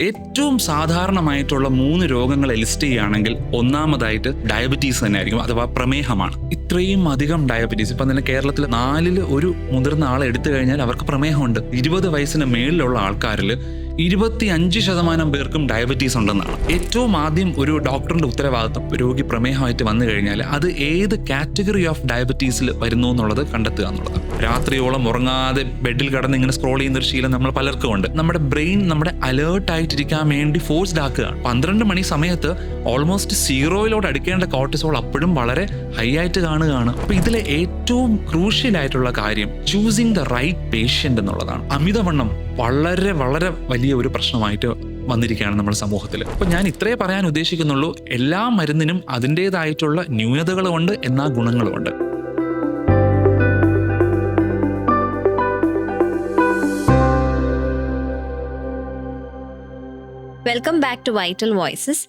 ഏറ്റവും സാധാരണമായിട്ടുള്ള 3 രോഗങ്ങളെ ലിസ്റ്റ് ചെയ്യുകയാണെങ്കിൽ ഒന്നാമതായിട്ട് ഡയബറ്റീസ് തന്നെ ആയിരിക്കും, അഥവാ പ്രമേഹമാണ്. ഇത്രയും അധികം ഡയബറ്റീസ് ഇപ്പം തന്നെ കേരളത്തിൽ 4-ൽ 1 മുതിർന്ന ആളെ എടുത്തു കഴിഞ്ഞാൽ അവർക്ക് പ്രമേഹമുണ്ട്. 20 വയസ്സിന് മേളിലുള്ള ആൾക്കാരിൽ 25% പേർക്കും ഡയബറ്റീസ് ഉണ്ടെന്നാണ്. ഏറ്റവും ആദ്യം ഒരു ഡോക്ടറിന്റെ ഉത്തരവാദിത്വം രോഗി പ്രമേഹമായിട്ട് വന്നു കഴിഞ്ഞാൽ അത് ഏത് കാറ്റഗറി ഓഫ് ഡയബറ്റീസിൽ വരുന്നു എന്നുള്ളത് കണ്ടെത്തുക എന്നുള്ളതാണ്. രാത്രിയോളം ഉറങ്ങാതെ ബെഡിൽ കിടന്ന് ഇങ്ങനെ സ്ക്രോൾ ചെയ്യുന്ന ഒരു ശീലം നമ്മൾ പലർക്കും ഉണ്ട്. നമ്മുടെ ബ്രെയിൻ നമ്മുടെ അലേർട്ട് ആയിട്ടിരിക്കാൻ വേണ്ടി ഫോഴ്സ്ഡ് ആക്കുകയാണ്. 12 മണി സമയത്ത് ഓൾമോസ്റ്റ് സീറോയിലോട്ട് അടുക്കേണ്ട കോർട്ടിസോൾ അപ്പോഴും വളരെ ഹൈ ആയിട്ട് കാണുകയാണ്. അപ്പൊ ഇതിലെ ഏറ്റവും ക്രൂഷ്യൽ ആയിട്ടുള്ള കാര്യം ചൂസിങ് ദ റൈറ്റ് പേഷ്യന്റ് എന്നുള്ളതാണ്. അമിതവണ്ണം വളരെ വളരെ വലിയ ഒരു പ്രശ്നമായിട്ട് വന്നിരിക്കുകയാണ് നമ്മുടെ സമൂഹത്തിൽ. അപ്പൊ ഞാൻ ഇത്രേ പറയാൻ ഉദ്ദേശിക്കുന്നുള്ളൂ, എല്ലാ മരുന്നിനും അതിൻ്റെതായിട്ടുള്ള ന്യൂനതകളുമുണ്ട്, എന്നാൽ ഗുണങ്ങളുമുണ്ട്. Welcome back to Vital Voices.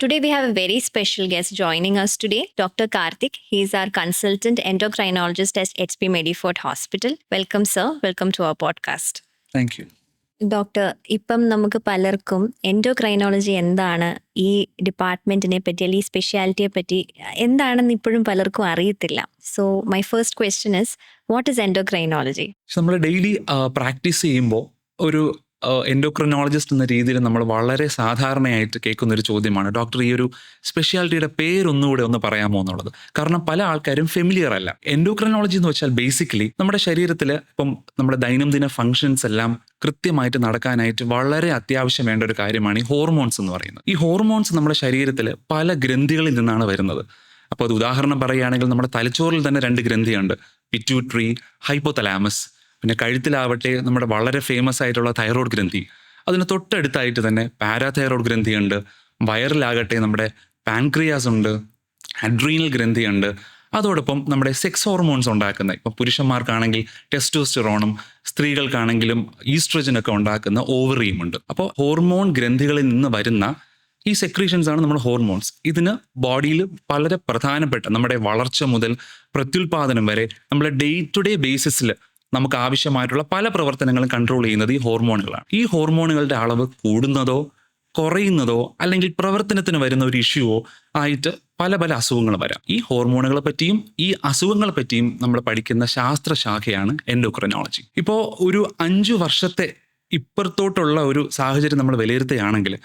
Today we have a very special guest joining us today, Dr. Karthik. He is our consultant endocrinologist at HP Medifort Hospital. Welcome, sir. Welcome to our podcast. Thank you. Doctor, ഇപ്പം നമുക്ക് പലർക്കും endocrinology എന്താണ്, ഈ ഡിപ്പാർട്ട്മെന്റിനെ പറ്റി അല്ലെങ്കിൽ ഈ സ്പെഷ്യാലിറ്റിയെ പറ്റി എന്താണെന്ന് ഇപ്പോഴും പലർക്കും അറിയത്തില്ല. So my first question is, what is endocrinology? നമ്മൾ ഡെയിലി പ്രാക്ടീസ് ചെയ്യുമ്പോൾ ഒരു എൻഡോക്രിനോളജിസ്റ്റ് എന്ന രീതിയിൽ നമ്മൾ വളരെ സാധാരണയായിട്ട് കേൾക്കുന്ന ഒരു ചോദ്യമാണ്, ഡോക്ടർ ഈ ഒരു സ്പെഷ്യാലിറ്റിയുടെ പേരൊന്നുകൂടെ ഒന്ന് പറയാമോ എന്നുള്ളത്. കാരണം പല ആൾക്കാരും ഫെമിലിയർ അല്ല. എൻഡോക്രിനോളജി എന്ന് വെച്ചാൽ ബേസിക്കലി നമ്മുടെ ശരീരത്തിൽ ഇപ്പം നമ്മുടെ ദൈനംദിന ഫങ്ഷൻസ് എല്ലാം കൃത്യമായിട്ട് നടക്കാനായിട്ട് വളരെ അത്യാവശ്യം വേണ്ട ഒരു കാര്യമാണ് ഈ ഹോർമോൺസ് എന്ന് പറയുന്നത്. ഈ ഹോർമോൺസ് നമ്മുടെ ശരീരത്തിൽ പല ഗ്രന്ഥികളിൽ നിന്നാണ് വരുന്നത്. അപ്പോൾ അത് ഉദാഹരണം പറയുകയാണെങ്കിൽ നമ്മുടെ തലച്ചോറിൽ തന്നെ 2 ഗ്രന്ഥിയുണ്ട്, പിറ്റ്യൂട്ടറി, ഹൈപ്പോതലാമസ്. പിന്നെ കഴുത്തിലാവട്ടെ നമ്മുടെ വളരെ ഫേമസ് ആയിട്ടുള്ള തൈറോയ്ഡ് ഗ്രന്ഥി. അതിന് തൊട്ടടുത്തായിട്ട് തന്നെ പാരാതൈറോയ്ഡ് ഗ്രന്ഥിയുണ്ട്. വയറിലാകട്ടെ നമ്മുടെ പാൻക്രിയാസ് ഉണ്ട്, അഡ്രീനൽ ഗ്രന്ഥിയുണ്ട്. അതോടൊപ്പം നമ്മുടെ സെക്സ് ഹോർമോൺസ് ഉണ്ടാക്കുന്ന, ഇപ്പം പുരുഷന്മാർക്കാണെങ്കിൽ ടെസ്റ്റോസ്റ്റെറോണും സ്ത്രീകൾക്കാണെങ്കിലും ഈസ്ട്രജനൊക്കെ ഉണ്ടാക്കുന്ന ഓവറിയും ഉണ്ട്. അപ്പോൾ ഹോർമോൺ ഗ്രന്ഥികളിൽ നിന്ന് വരുന്ന ഈ സെക്രീഷൻസ് ആണ് നമ്മുടെ ഹോർമോൺസ്. ഇതിന് ബോഡിയിൽ വളരെ പ്രധാനപ്പെട്ട നമ്മുടെ വളർച്ച മുതൽ പ്രത്യുൽപാദനം വരെ നമ്മുടെ ഡേ ടു ഡേ ബേസിസിൽ നമുക്ക് ആവശ്യമായിട്ടുള്ള പല പ്രവർത്തനങ്ങളും കൺട്രോൾ ചെയ്യുന്നത് ഈ ഹോർമോണുകളാണ്. ഈ ഹോർമോണുകളുടെ അളവ് കൂടുന്നതോ കുറയുന്നതോ അല്ലെങ്കിൽ പ്രവർത്തനത്തിന് വരുന്ന ഒരു ഇഷ്യൂവോ ആയിട്ട് പല പല അസുഖങ്ങൾ വരാം. ഈ ഹോർമോണുകളെ പറ്റിയും ഈ അസുഖങ്ങളെ പറ്റിയും നമ്മൾ പഠിക്കുന്ന ശാസ്ത്രശാഖയാണ് എൻഡോക്രിനോളജി. ഇപ്പോൾ ഒരു 5 വർഷത്തെ ഇപ്പുറത്തോട്ടുള്ള ഒരു സാഹചര്യം നമ്മൾ വിലയിരുത്തുകയാണെങ്കിൽ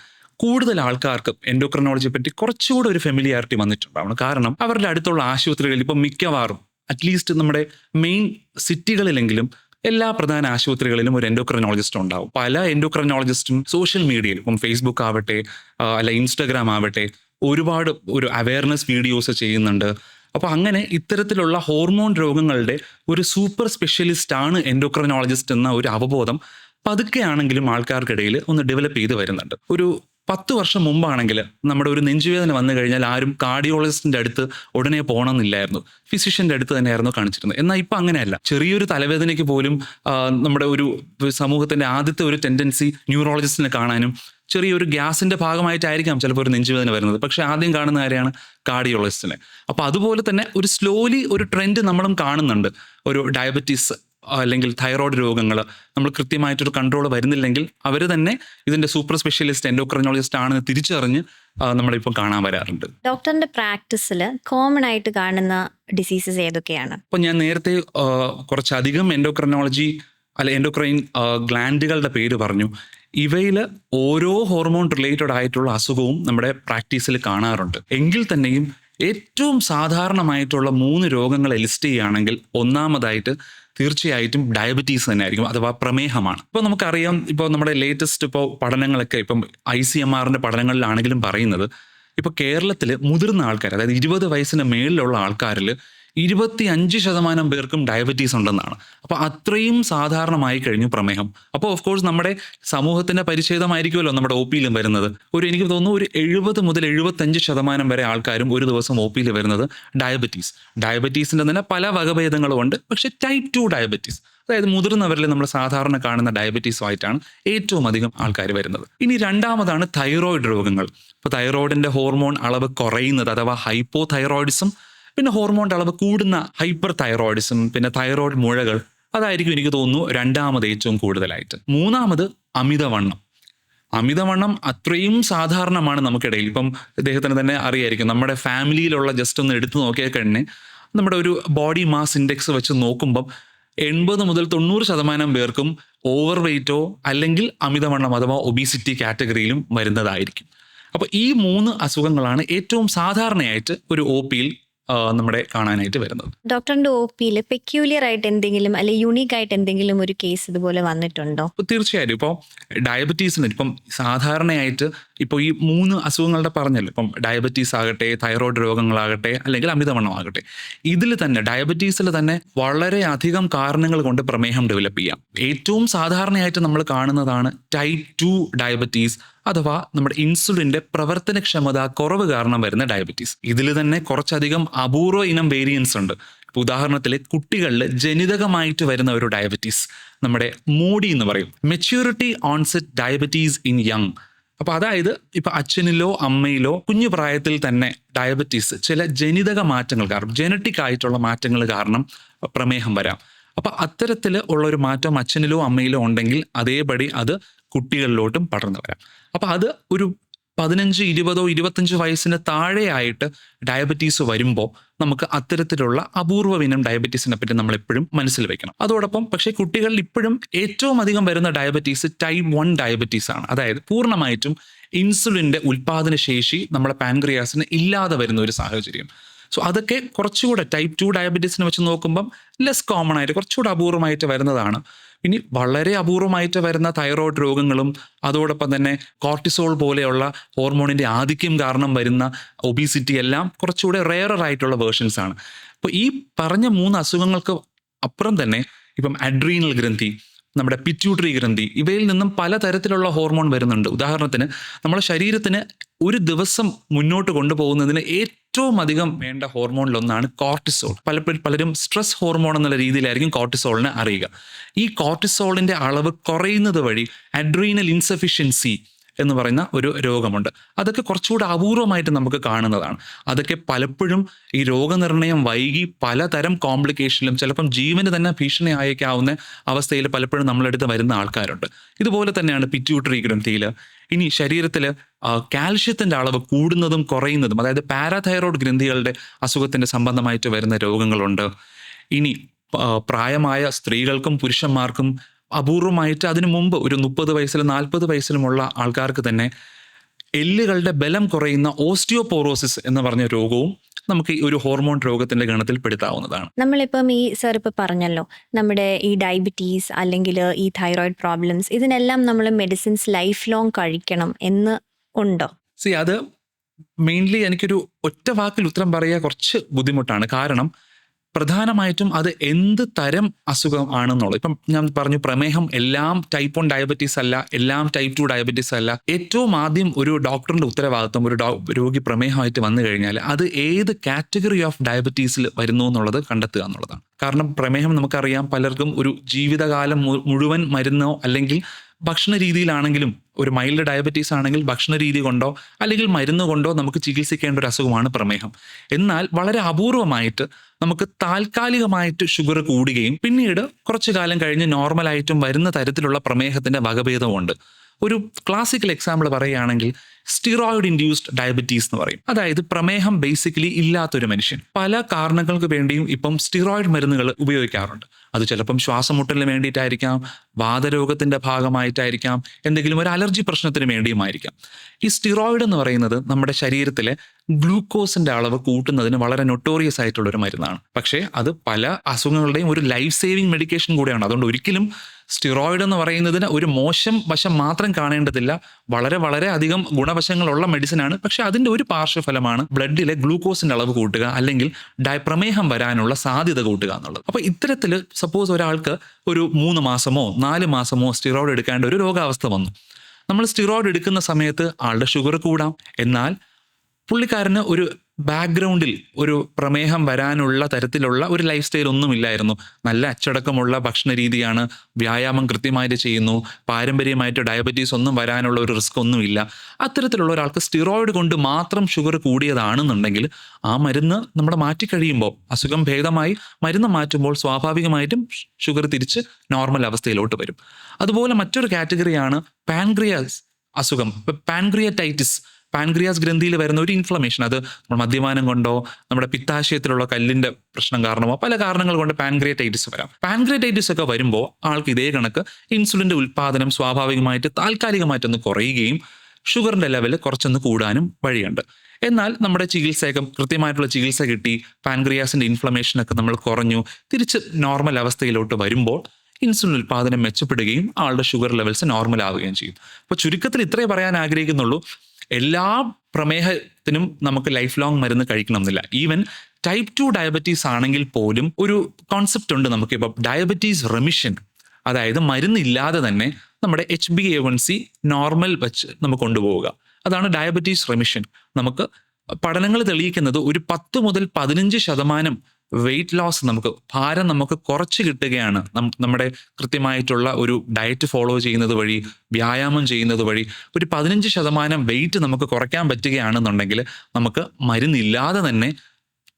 കൂടുതൽ ആൾക്കാർക്ക് എൻഡോക്രിനോളജിയെ പറ്റി കുറച്ചുകൂടെ ഒരു ഫെമിലിയാരിറ്റി വന്നിട്ടുണ്ടാവണം. കാരണം അവരുടെ അടുത്തുള്ള ആശുപത്രികളിൽ ഇപ്പം മിക്കവാറും അറ്റ്ലീസ്റ്റ് നമ്മുടെ മെയിൻ സിറ്റികളിലെങ്കിലും എല്ലാ പ്രധാന ആശുപത്രികളിലും ഒരു എൻഡോക്രിനോളജിസ്റ്റ് ഉണ്ടാവും. പല എൻഡോക്രിനോളജിസ്റ്റും സോഷ്യൽ മീഡിയയിൽ, ഇപ്പം ഫേസ്ബുക്ക് ആവട്ടെ അല്ല ഇൻസ്റ്റഗ്രാം ആവട്ടെ, ഒരുപാട് ഒരു അവയർനെസ് വീഡിയോസ് ചെയ്യുന്നുണ്ട്. അപ്പോൾ അങ്ങനെ ഇത്തരത്തിലുള്ള ഹോർമോൺ രോഗങ്ങളുടെ ഒരു സൂപ്പർ സ്പെഷ്യലിസ്റ്റ് ആണ് എൻഡോക്രിനോളജിസ്റ്റ് എന്ന ഒരു അവബോധം പതുക്കെയാണെങ്കിലും ആൾക്കാർക്കിടയിൽ ഒന്ന് ഡെവലപ്പ് ചെയ്ത് വരുന്നുണ്ട്. ഒരു 10 വർഷം മുമ്പാണെങ്കിൽ നമ്മുടെ ഒരു നെഞ്ചുവേദന വന്നു കഴിഞ്ഞാൽ ആരും കാർഡിയോളജിസ്റ്റിന്റെ അടുത്ത് ഉടനെ പോകണമെന്നില്ലായിരുന്നു, ഫിസിഷ്യന്റെ അടുത്ത് തന്നെയായിരുന്നു കാണിച്ചിരുന്നത്. എന്നാൽ ഇപ്പം അങ്ങനെയല്ല. ചെറിയൊരു തലവേദനയ്ക്ക് പോലും നമ്മുടെ ഒരു സമൂഹത്തിന്റെ ആദ്യത്തെ ഒരു ടെൻഡൻസി ന്യൂറോളജിസ്റ്റിനെ കാണാനും, ചെറിയൊരു ഗ്യാസിന്റെ ഭാഗമായിട്ടായിരിക്കാം ചിലപ്പോൾ ഒരു നെഞ്ചുവേദന വരുന്നത്, പക്ഷെ ആദ്യം കാണുന്ന ആരെയാണ്? കാർഡിയോളജിസ്റ്റിനെ. അപ്പോൾ അതുപോലെ തന്നെ ഒരു സ്ലോലി ഒരു ട്രെൻഡ് നമ്മളും കാണുന്നുണ്ട്. ഒരു ഡയബറ്റീസ് അല്ലെങ്കിൽ തൈറോയ്ഡ് രോഗങ്ങൾ നമ്മൾ കൃത്യമായിട്ടൊരു കൺട്രോൾ വരുന്നില്ലെങ്കിൽ അവർ തന്നെ ഇതിന്റെ സൂപ്പർ സ്പെഷ്യലിസ്റ്റ് എൻഡോക്രിനോളജിസ്റ്റ് ആണെന്ന് തിരിച്ചറിഞ്ഞ് നമ്മളിപ്പോൾ കാണാൻ വരാറുണ്ട്. ഡോക്ടറിന്റെ പ്രാക്ടീസിൽ കോമൺ ആയിട്ട് കാണുന്ന ഡിസീസസ് ഏതൊക്കെയാണ്? അപ്പോൾ ഞാൻ നേരത്തെ കുറച്ചധികം എൻഡോക്രിനോളജി എൻഡോക്രൈൻ ഗ്ലാൻഡുകളുടെ പേര് പറഞ്ഞു. ഇവയിൽ ഓരോ ഹോർമോൺ റിലേറ്റഡ് ആയിട്ടുള്ള അസുഖവും നമ്മുടെ പ്രാക്ടീസിൽ കാണാറുണ്ട്. എങ്കിൽ തന്നെയും ഏറ്റവും സാധാരണമായിട്ടുള്ള 3 രോഗങ്ങളെ ലിസ്റ്റ് ചെയ്യുകയാണെങ്കിൽ ഒന്നാമതായിട്ട് തീർച്ചയായിട്ടും ഡയബറ്റീസ് തന്നെ അഥവാ പ്രമേഹമാണ്. ഇപ്പോൾ നമുക്കറിയാം, ഇപ്പോൾ നമ്മുടെ ലേറ്റസ്റ്റ് ഇപ്പോൾ പഠനങ്ങളൊക്കെ ഇപ്പം ICMRന്റെ പഠനങ്ങളിലാണെങ്കിലും പറയുന്നത്, ഇപ്പോൾ കേരളത്തിൽ മുതിർന്ന ആൾക്കാർ, അതായത് 20 വയസ്സിന് മേളിലുള്ള ആൾക്കാരിൽ 25% പേർക്കും ഡയബറ്റീസ് ഉണ്ടെന്നാണ്. അപ്പോൾ അത്രയും സാധാരണമായി കഴിഞ്ഞു പ്രമേഹം. അപ്പോൾ ഓഫ് കോഴ്സ് നമ്മുടെ സമൂഹത്തിന്റെ പരിച്ഛേദമായിരിക്കുമല്ലോ നമ്മുടെ OP യിലും വരുന്നത്. എനിക്ക് തോന്നുന്നു ഒരു 70 മുതൽ 75% വരെ ആൾക്കാരും ഒരു ദിവസം OP യിൽ വരുന്നത് ഡയബറ്റീസിന്റെ തന്നെ പല വകഭേദങ്ങളും ഉണ്ട്. പക്ഷെ ടൈപ്പ് 2 ഡയബറ്റീസ്, അതായത് മുതിർന്നവരിൽ നമ്മൾ സാധാരണ കാണുന്ന ഡയബറ്റീസുമായിട്ടാണ് ഏറ്റവും അധികം ആൾക്കാർ വരുന്നത്. ഇനി രണ്ടാമതാണ് തൈറോയിഡ് രോഗങ്ങൾ. ഇപ്പോൾ തൈറോയിഡിന്റെ ഹോർമോൺ അളവ് കുറയുന്നത് അഥവാ ഹൈപ്പോ തൈറോയിഡിസം, പിന്നെ ഹോർമോണിന്റെ അളവ് കൂടുന്ന ഹൈപ്പർ തൈറോയിഡിസം, പിന്നെ തൈറോയിഡ് മുഴകൾ, അതായിരിക്കും എനിക്ക് തോന്നുന്നു രണ്ടാമത് ഏറ്റവും കൂടുതലായിട്ട്. മൂന്നാമത് അമിതവണ്ണം. അമിതവണ്ണം അത്രയും സാധാരണമാണ് നമുക്കിടയിൽ. ഇപ്പം ഇദ്ദേഹത്തിന് തന്നെ അറിയായിരിക്കും, നമ്മുടെ ഫാമിലിയിലുള്ള ജസ്റ്റ് ഒന്ന് എടുത്തു നോക്കിയാൽ കഴിഞ്ഞ് നമ്മുടെ ഒരു ബോഡി മാസ് ഇൻഡെക്സ് വെച്ച് നോക്കുമ്പം 80 മുതൽ 90% പേർക്കും ഓവർ വെയ്റ്റോ അല്ലെങ്കിൽ അമിതവണ്ണം അഥവാ ഒബീസിറ്റി കാറ്റഗറിയിലും വരുന്നതായിരിക്കും. അപ്പോൾ ഈ 3 അസുഖങ്ങളാണ് ഏറ്റവും സാധാരണയായിട്ട് ഒരു ഒ പിയിൽ നമ്മുടെ കാണാനായിട്ട് വരുന്നത്. ഡോക്ടറിന്റെ ഒ പിയിൽ പെക്യൂലിയർ ആയിട്ട് എന്തെങ്കിലും അല്ലെ യുണീക്ക് ആയിട്ട് എന്തെങ്കിലും ഒരു കേസ് ഇതുപോലെ വന്നിട്ടുണ്ടോ? അപ്പോൾ തീർച്ചയായിട്ടും ഇപ്പോൾ ഡയബറ്റീസിന് ഇപ്പം സാധാരണയായിട്ട് ഇപ്പോൾ ഈ 3 അസുഖങ്ങളുടെ പറഞ്ഞല്ലോ, ഇപ്പം ഡയബറ്റീസ് ആകട്ടെ, തൈറോയ്ഡ് രോഗങ്ങളാകട്ടെ, അല്ലെങ്കിൽ അമിതവണ്ണം ആകട്ടെ, ഇതിൽ തന്നെ ഡയബറ്റീസിൽ തന്നെ വളരെയധികം കാരണങ്ങൾ കൊണ്ട് പ്രമേഹം ഡെവലപ്പ് ചെയ്യാം. ഏറ്റവും സാധാരണയായിട്ട് നമ്മൾ കാണുന്നതാണ് ടൈപ്പ് 2 ഡയബറ്റീസ് അഥവാ നമ്മുടെ ഇൻസുലിന്റെ പ്രവർത്തനക്ഷമത കുറവ് കാരണം വരുന്ന ഡയബറ്റീസ്. ഇതിൽ തന്നെ കുറച്ചധികം അപൂർവ ഇനം വേരിയൻസ് ഉണ്ട്. ഇപ്പോൾ ഉദാഹരണത്തിൽ കുട്ടികളിൽ ജനിതകമായിട്ട് വരുന്ന ഒരു ഡയബറ്റീസ് നമ്മുടെ മോഡി എന്ന് പറയും, maturity onset diabetes in young. അപ്പോൾ അതായത് ഇപ്പൊ അച്ഛനിലോ അമ്മയിലോ കുഞ്ഞു പ്രായത്തിൽ തന്നെ ഡയബറ്റീസ് ചില ജനിതക മാറ്റങ്ങൾ കാരണം, ജനറ്റിക് ആയിട്ടുള്ള മാറ്റങ്ങൾ കാരണം പ്രമേഹം വരാം. അപ്പൊ അത്തരത്തിൽ ഉള്ള ഒരു മാറ്റം അച്ഛനിലോ അമ്മയിലോ ഉണ്ടെങ്കിൽ അതേപടി അത് കുട്ടികളിലോട്ടും പടർന്നു വരാം. അപ്പൊ അത് ഒരു 15, 20, 25 വയസ്സിന് താഴെയായിട്ട് ഡയബറ്റീസ് വരുമ്പോൾ നമുക്ക് അത്തരത്തിലുള്ള അപൂർവ ഇനം ഡയബറ്റീസിനെ പറ്റി നമ്മൾ എപ്പോഴും മനസ്സിൽ വെക്കണം. അതോടൊപ്പം പക്ഷേ കുട്ടികളിൽ ഇപ്പോഴും ഏറ്റവും അധികം വരുന്ന ഡയബറ്റീസ് ടൈപ്പ് 1 ഡയബറ്റീസ് ആണ്. അതായത് പൂർണ്ണമായിട്ടും ഇൻസുലിൻ്റെ ഉൽപാദന ശേഷി നമ്മുടെ പാൻക്രിയാസിന് ഇല്ലാതെ വരുന്ന ഒരു സാഹചര്യം. സോ അതൊക്കെ കുറച്ചുകൂടെ ടൈപ്പ് 2 ഡയബറ്റീസിനെ വെച്ച് നോക്കുമ്പം ലെസ് കോമൺ ആയിട്ട് കുറച്ചുകൂടെ അപൂർവമായിട്ട് വരുന്നതാണ്. ഇനി വളരെ അപൂർവമായിട്ട് വരുന്ന തൈറോയ്ഡ് രോഗങ്ങളും അതോടൊപ്പം തന്നെ കോർട്ടിസോൾ പോലെയുള്ള ഹോർമോണിൻ്റെ ആധിക്യം കാരണം വരുന്ന ഒബീസിറ്റി എല്ലാം കുറച്ചുകൂടെ റെയറർ ആയിട്ടുള്ള വേർഷൻസ് ആണ്. അപ്പോൾ ഈ പറഞ്ഞ 3 അസുഖങ്ങൾക്ക് അപ്പുറം തന്നെ ഇപ്പം അഡ്രീനൽ ഗ്രന്ഥി, നമ്മുടെ പിറ്റ്യൂട്ടറി ഗ്രന്ഥി, ഇവയിൽ നിന്നും പലതരത്തിലുള്ള ഹോർമോൺ വരുന്നുണ്ട്. ഉദാഹരണത്തിന് നമ്മുടെ ശരീരത്തിന് ഒരു ദിവസം മുന്നോട്ട് കൊണ്ടുപോകുന്നതിന് ഏറ്റവും അധികം വേണ്ട ഹോർമോണിലൊന്നാണ് കോർട്ടിസോൾ. പലരും സ്ട്രെസ് ഹോർമോൺ എന്നുള്ള രീതിയിലായിരിക്കും കോർട്ടിസോളിനെ അറിയുക. ഈ കോർട്ടിസോളിന്റെ അളവ് കുറയുന്നത് വഴി അഡ്രീനൽ ഇൻസഫിഷ്യൻസി എന്ന് പറയുന്ന ഒരു രോഗമുണ്ട്. അതൊക്കെ കുറച്ചുകൂടെ അപൂർവമായിട്ട് നമുക്ക് കാണുന്നതാണ്. അതൊക്കെ പലപ്പോഴും ഈ രോഗനിർണയം വൈകി പലതരം കോംപ്ലിക്കേഷനിലും ചിലപ്പം ജീവന് തന്നെ ഭീഷണി അയക്കാവുന്ന അവസ്ഥയിൽ പലപ്പോഴും നമ്മളെടുത്ത് വരുന്ന ആൾക്കാരുണ്ട്. ഇതുപോലെ തന്നെയാണ് പിറ്റ്യൂട്ടറി ഗ്രന്ഥിയിൽ. ഇനി ശരീരത്തിൽ കാൽഷ്യത്തിൻ്റെ അളവ് കൂടുന്നതും കുറയുന്നതും, അതായത് പാരാതൈറോയ്ഡ് ഗ്രന്ഥികളുടെ അസുഖത്തിൻ്റെ സംബന്ധമായിട്ട് വരുന്ന രോഗങ്ങളുണ്ട്. ഇനി പ്രായമായ സ്ത്രീകൾക്കും പുരുഷന്മാർക്കും അപൂർവമായിട്ട് അതിനു മുമ്പ് ഒരു 30 വയസ്സിലും 40 വയസ്സിലുമുള്ള ആൾക്കാർക്ക് തന്നെ എല്ലുകളുടെ ബലം കുറയുന്ന ഓസ്റ്റിയോപോറോസിസ് എന്ന് പറഞ്ഞ രോഗവും നമുക്ക് ഈ ഒരു ഹോർമോൺ രോഗത്തിന്റെ ഗണത്തിൽ പെടുത്താവുന്നതാണ്. നമ്മളിപ്പം ഈ സർ ഇപ്പം പറഞ്ഞല്ലോ, നമ്മുടെ ഈ ഡയബറ്റീസ് അല്ലെങ്കിൽ ഈ തൈറോയിഡ് പ്രോബ്ലംസ്, ഇതിനെല്ലാം നമ്മൾ മെഡിസിൻസ് ലൈഫ് ലോങ് കഴിക്കണം എന്ന് ഉണ്ടോ? അത് മെയിൻലി എനിക്കൊരു ഒറ്റ വാക്കിൽ ഉത്തരം പറയുക കുറച്ച് ബുദ്ധിമുട്ടാണ്. കാരണം പ്രധാനമായിട്ടും അത് എന്ത് തരം അസുഖം ആണെന്നുള്ളത്. ഇപ്പം ഞാൻ പറഞ്ഞു, പ്രമേഹം എല്ലാം ടൈപ്പ് 1 ഡയബറ്റീസ് അല്ല, എല്ലാം ടൈപ്പ് 2 ഡയബറ്റീസ് അല്ല. ഏറ്റവും ആദ്യം ഒരു ഡോക്ടറിന്റെ ഉത്തരവാദിത്വം ഒരു രോഗി പ്രമേഹമായിട്ട് വന്നു കഴിഞ്ഞാൽ അത് ഏത് കാറ്റഗറി ഓഫ് ഡയബറ്റീസിൽ വരുന്നു എന്നുള്ളത് കണ്ടെത്തുക എന്നുള്ളതാണ്. കാരണം പ്രമേഹം നമുക്കറിയാം, പലർക്കും ഒരു ജീവിതകാലം മുഴുവൻ മരുന്നോ അല്ലെങ്കിൽ ഭക്ഷണ രീതിയിലാണെങ്കിലും, ഒരു മൈൽഡ് ഡയബറ്റീസ് ആണെങ്കിൽ ഭക്ഷണ രീതി കൊണ്ടോ അല്ലെങ്കിൽ മരുന്ന് കൊണ്ടോ നമുക്ക് ചികിത്സിക്കേണ്ട ഒരു അസുഖമാണ് പ്രമേഹം. എന്നാൽ വളരെ അപൂർവമായിട്ട് നമുക്ക് താൽക്കാലികമായിട്ട് ഷുഗർ കൂടുകയും പിന്നീട് കുറച്ചു കാലം കഴിഞ്ഞ് നോർമലായിട്ടും വരുന്ന തരത്തിലുള്ള പ്രമേഹത്തിന്റെ വകഭേദമുണ്ട്. ഒരു ക്ലാസിക്കൽ എക്സാമ്പിൾ പറയുകയാണെങ്കിൽ സ്റ്റിറോയിഡ് ഇൻഡ്യൂസ്ഡ് ഡയബറ്റീസ് എന്ന് പറയും. അതായത് പ്രമേഹം ബേസിക്കലി ഇല്ലാത്തൊരു മനുഷ്യൻ പല കാരണങ്ങൾക്ക് വേണ്ടിയും ഇപ്പം സ്റ്റിറോയിഡ് മരുന്നുകൾ ഉപയോഗിക്കാറുണ്ട്. അത് ചിലപ്പം ശ്വാസമുട്ടലിന് വേണ്ടിയിട്ടായിരിക്കാം, വാതരോഗത്തിന്റെ ഭാഗമായിട്ടായിരിക്കാം, എന്തെങ്കിലും ഒരു അലർജി പ്രശ്നത്തിന് വേണ്ടിയുമായിരിക്കാം. ഈ സ്റ്റിറോയിഡ് എന്ന് പറയുന്നത് നമ്മുടെ ശരീരത്തിലെ ഗ്ലൂക്കോസിന്റെ അളവ് കൂട്ടുന്നതിന് വളരെ നൊട്ടോറിയസ് ആയിട്ടുള്ള ഒരു മരുന്നാണ്. പക്ഷേ അത് പല അസുഖങ്ങളുടെയും ഒരു ലൈഫ് സേവിങ് മെഡിക്കേഷൻ കൂടെയാണ്. അതുകൊണ്ട് ഒരിക്കലും സ്റ്റിറോയിഡ് എന്ന് പറയുന്നതിന് ഒരു മോശം വശം മാത്രം കാണേണ്ടതില്ല. വളരെ വളരെ അധികം ഗുണവശങ്ങളുള്ള മെഡിസിനാണ്. പക്ഷെ അതിൻ്റെ ഒരു പാർശ്വഫലമാണ് ബ്ലഡിലെ ഗ്ലൂക്കോസിന്റെ അളവ് കൂട്ടുക അല്ലെങ്കിൽ പ്രമേഹം വരാനുള്ള സാധ്യത കൂട്ടുക എന്നുള്ളത്. അപ്പോൾ ഇത്തരത്തിൽ സപ്പോസ് ഒരാൾക്ക് ഒരു 3 മാസമോ 4 മാസമോ സ്റ്റിറോയിഡ് എടുക്കേണ്ട ഒരു രോഗാവസ്ഥ വന്നു. നമ്മൾ സ്റ്റിറോയിഡ് എടുക്കുന്ന സമയത്ത് ആളുടെ ഷുഗർ കൂടാം. എന്നാൽ പുള്ളിക്കാരന് ഒരു ബാക്ക്ഗ്രൗണ്ടിൽ ഒരു പ്രമേഹം വരാനുള്ള തരത്തിലുള്ള ഒരു ലൈഫ് സ്റ്റൈൽ ഒന്നുമില്ലായിരുന്നു. നല്ല അച്ചടക്കമുള്ള ഭക്ഷണ രീതിയാണ്, വ്യായാമം കൃത്യമായിട്ട് ചെയ്യുന്നു, പാരമ്പര്യമായിട്ട് ഡയബറ്റീസ് ഒന്നും വരാനുള്ള ഒരു റിസ്ക് ഒന്നുമില്ല. അത്തരത്തിലുള്ള ഒരാൾക്ക് സ്റ്റിറോയിഡ് കൊണ്ട് മാത്രം ഷുഗർ കൂടിയതാണെന്നുണ്ടെങ്കിൽ ആ മരുന്ന് നമ്മൾ മാറ്റിക്കഴിയുമ്പോൾ, അസുഖം ഭേദമായി മരുന്ന് മാറ്റുമ്പോൾ സ്വാഭാവികമായിട്ടും ഷുഗർ തിരിച്ച് നോർമൽ അവസ്ഥയിലോട്ട് വരും. അതുപോലെ മറ്റൊരു കാറ്റഗറിയാണ് പാൻക്രിയാസ് അസുഖം, ഇപ്പം പാൻക്രിയാസ് ഗ്രന്ഥിയിൽ വരുന്ന ഒരു ഇൻഫ്ലമേഷൻ, അത് നമ്മൾ മദ്യപാനം കൊണ്ടോ നമ്മുടെ പിത്താശയത്തിലുള്ള കല്ലിന്റെ പ്രശ്നം കാരണമോ പല കാരണങ്ങൾ കൊണ്ട് പാൻക്രിയറ്റൈറ്റിസ് വരാം. പാൻക്രിയറ്റൈറ്റിസ് ഒക്കെ വരുമ്പോൾ ആൾക്ക് ഇതേ കണക്ക് ഇൻസുലിന്റെ ഉൽപ്പാദനം സ്വാഭാവികമായിട്ട് താൽക്കാലികമായിട്ടൊന്ന് കുറയുകയും ഷുഗറിന്റെ ലെവൽ കുറച്ചൊന്ന് കൂടാനും വഴിയുണ്ട്. എന്നാൽ നമ്മുടെ ചികിത്സയൊക്കെ കൃത്യമായിട്ടുള്ള ചികിത്സ കിട്ടി, പാൻക്രിയാസിന്റെ ഇൻഫ്ലമേഷനൊക്കെ നമ്മൾ കുറഞ്ഞു, തിരിച്ച് നോർമൽ അവസ്ഥയിലോട്ട് വരുമ്പോൾ ഇൻസുലിൻ ഉൽപ്പാദനം മെച്ചപ്പെടുകയും ആളുടെ ഷുഗർ ലെവൽസ് നോർമൽ ആവുകയും ചെയ്യും. അപ്പോൾ ചുരുക്കത്തിൽ ഇത്രേ പറയാൻ ആഗ്രഹിക്കുന്നുള്ളൂ, എല്ലാ പ്രമേഹത്തിനും നമുക്ക് ലൈഫ് ലോങ് മരുന്ന് കഴിക്കണം എന്നില്ല. ഈവൻ ടൈപ്പ് 2 ഡയബറ്റീസ് ആണെങ്കിൽ പോലും ഒരു കോൺസെപ്റ്റ് ഉണ്ട് നമുക്ക്. ഇപ്പം ഡയബറ്റീസ് റെമിഷൻ, അതായത് മരുന്നില്ലാതെ തന്നെ നമ്മുടെ HbA1c നോർമൽ വെച്ച് നമുക്ക് കൊണ്ടുപോവുക, അതാണ് ഡയബറ്റീസ് റെമിഷൻ. നമുക്ക് പഠനങ്ങൾ തെളിയിക്കുന്നത് ഒരു 10 മുതൽ 15% വെയിറ്റ് ലോസ്, നമുക്ക് ഭാരം നമുക്ക് കുറച്ച് കിട്ടുകയാണ് നമ്മുടെ കൃത്യമായിട്ടുള്ള ഒരു ഡയറ്റ് ഫോളോ ചെയ്യുന്നത് വഴി, വ്യായാമം ചെയ്യുന്നത് വഴി ഒരു 15% വെയിറ്റ് നമുക്ക് കുറയ്ക്കാൻ പറ്റുകയാണെന്നുണ്ടെങ്കിൽ നമുക്ക് മരുന്നില്ലാതെ തന്നെ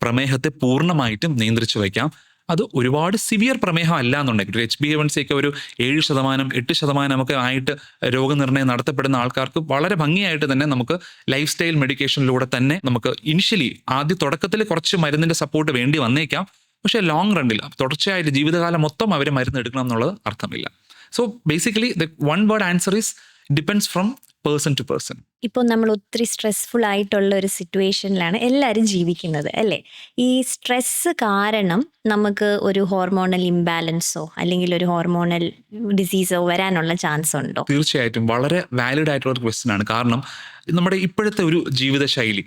പ്രമേഹത്തെ പൂർണ്ണമായിട്ടും നിയന്ത്രിച്ചു വയ്ക്കാം. അത് ഒരുപാട് സിവിയർ പ്രമേഹം അല്ല എന്നുണ്ടെങ്കിൽ, ഒരു HbA1c ഒക്കെ ഒരു 7%, 8% ഒക്കെ ആയിട്ട് രോഗനിർണയം നടത്തപ്പെടുന്ന ആൾക്കാർക്ക് വളരെ ഭംഗിയായിട്ട് തന്നെ നമുക്ക് ലൈഫ് സ്റ്റൈൽ മെഡിക്കേഷനിലൂടെ തന്നെ നമുക്ക് ഇനിഷ്യലി ആദ്യ തുടക്കത്തിൽ കുറച്ച് മരുന്നിന്റെ സപ്പോർട്ട് വേണ്ടി വന്നേക്കാം. പക്ഷേ ലോങ് റണ്ണിൽ തുടർച്ചയായിട്ട് ജീവിതകാലം മൊത്തം അവർ മരുന്ന് എടുക്കണം എന്നുള്ളത് അർത്ഥമില്ല. So basically the one word answer is depends from person to person. ഇപ്പോൾ നമ്മൾ ഒത്തിരി സ്ട്രെസ്ഫുൾ ആയിട്ടുള്ള ഒരു സിറ്റുവേഷനിലാണ് എല്ലാവരും ജീവിക്കുന്നത് അല്ലേ? ഈ സ്ട്രെസ്സ് കാരണം നമുക്ക് ഒരു ഹോർമോണൽ ഇംബാലൻസോ അല്ലെങ്കിൽ ഒരു ഹോർമോണൽ ഡിസീസോ വരാനുള്ള ചാൻസ് ഉണ്ടോ? തീർച്ചയായിട്ടും വളരെ വാലിഡ് ആയിട്ടുള്ള ഒരു ക്വസ്റ്റ്യൻ ആണ്. കാരണം നമ്മുടെ ഇപ്പോഴത്തെ ഒരു ജീവിതശൈലി,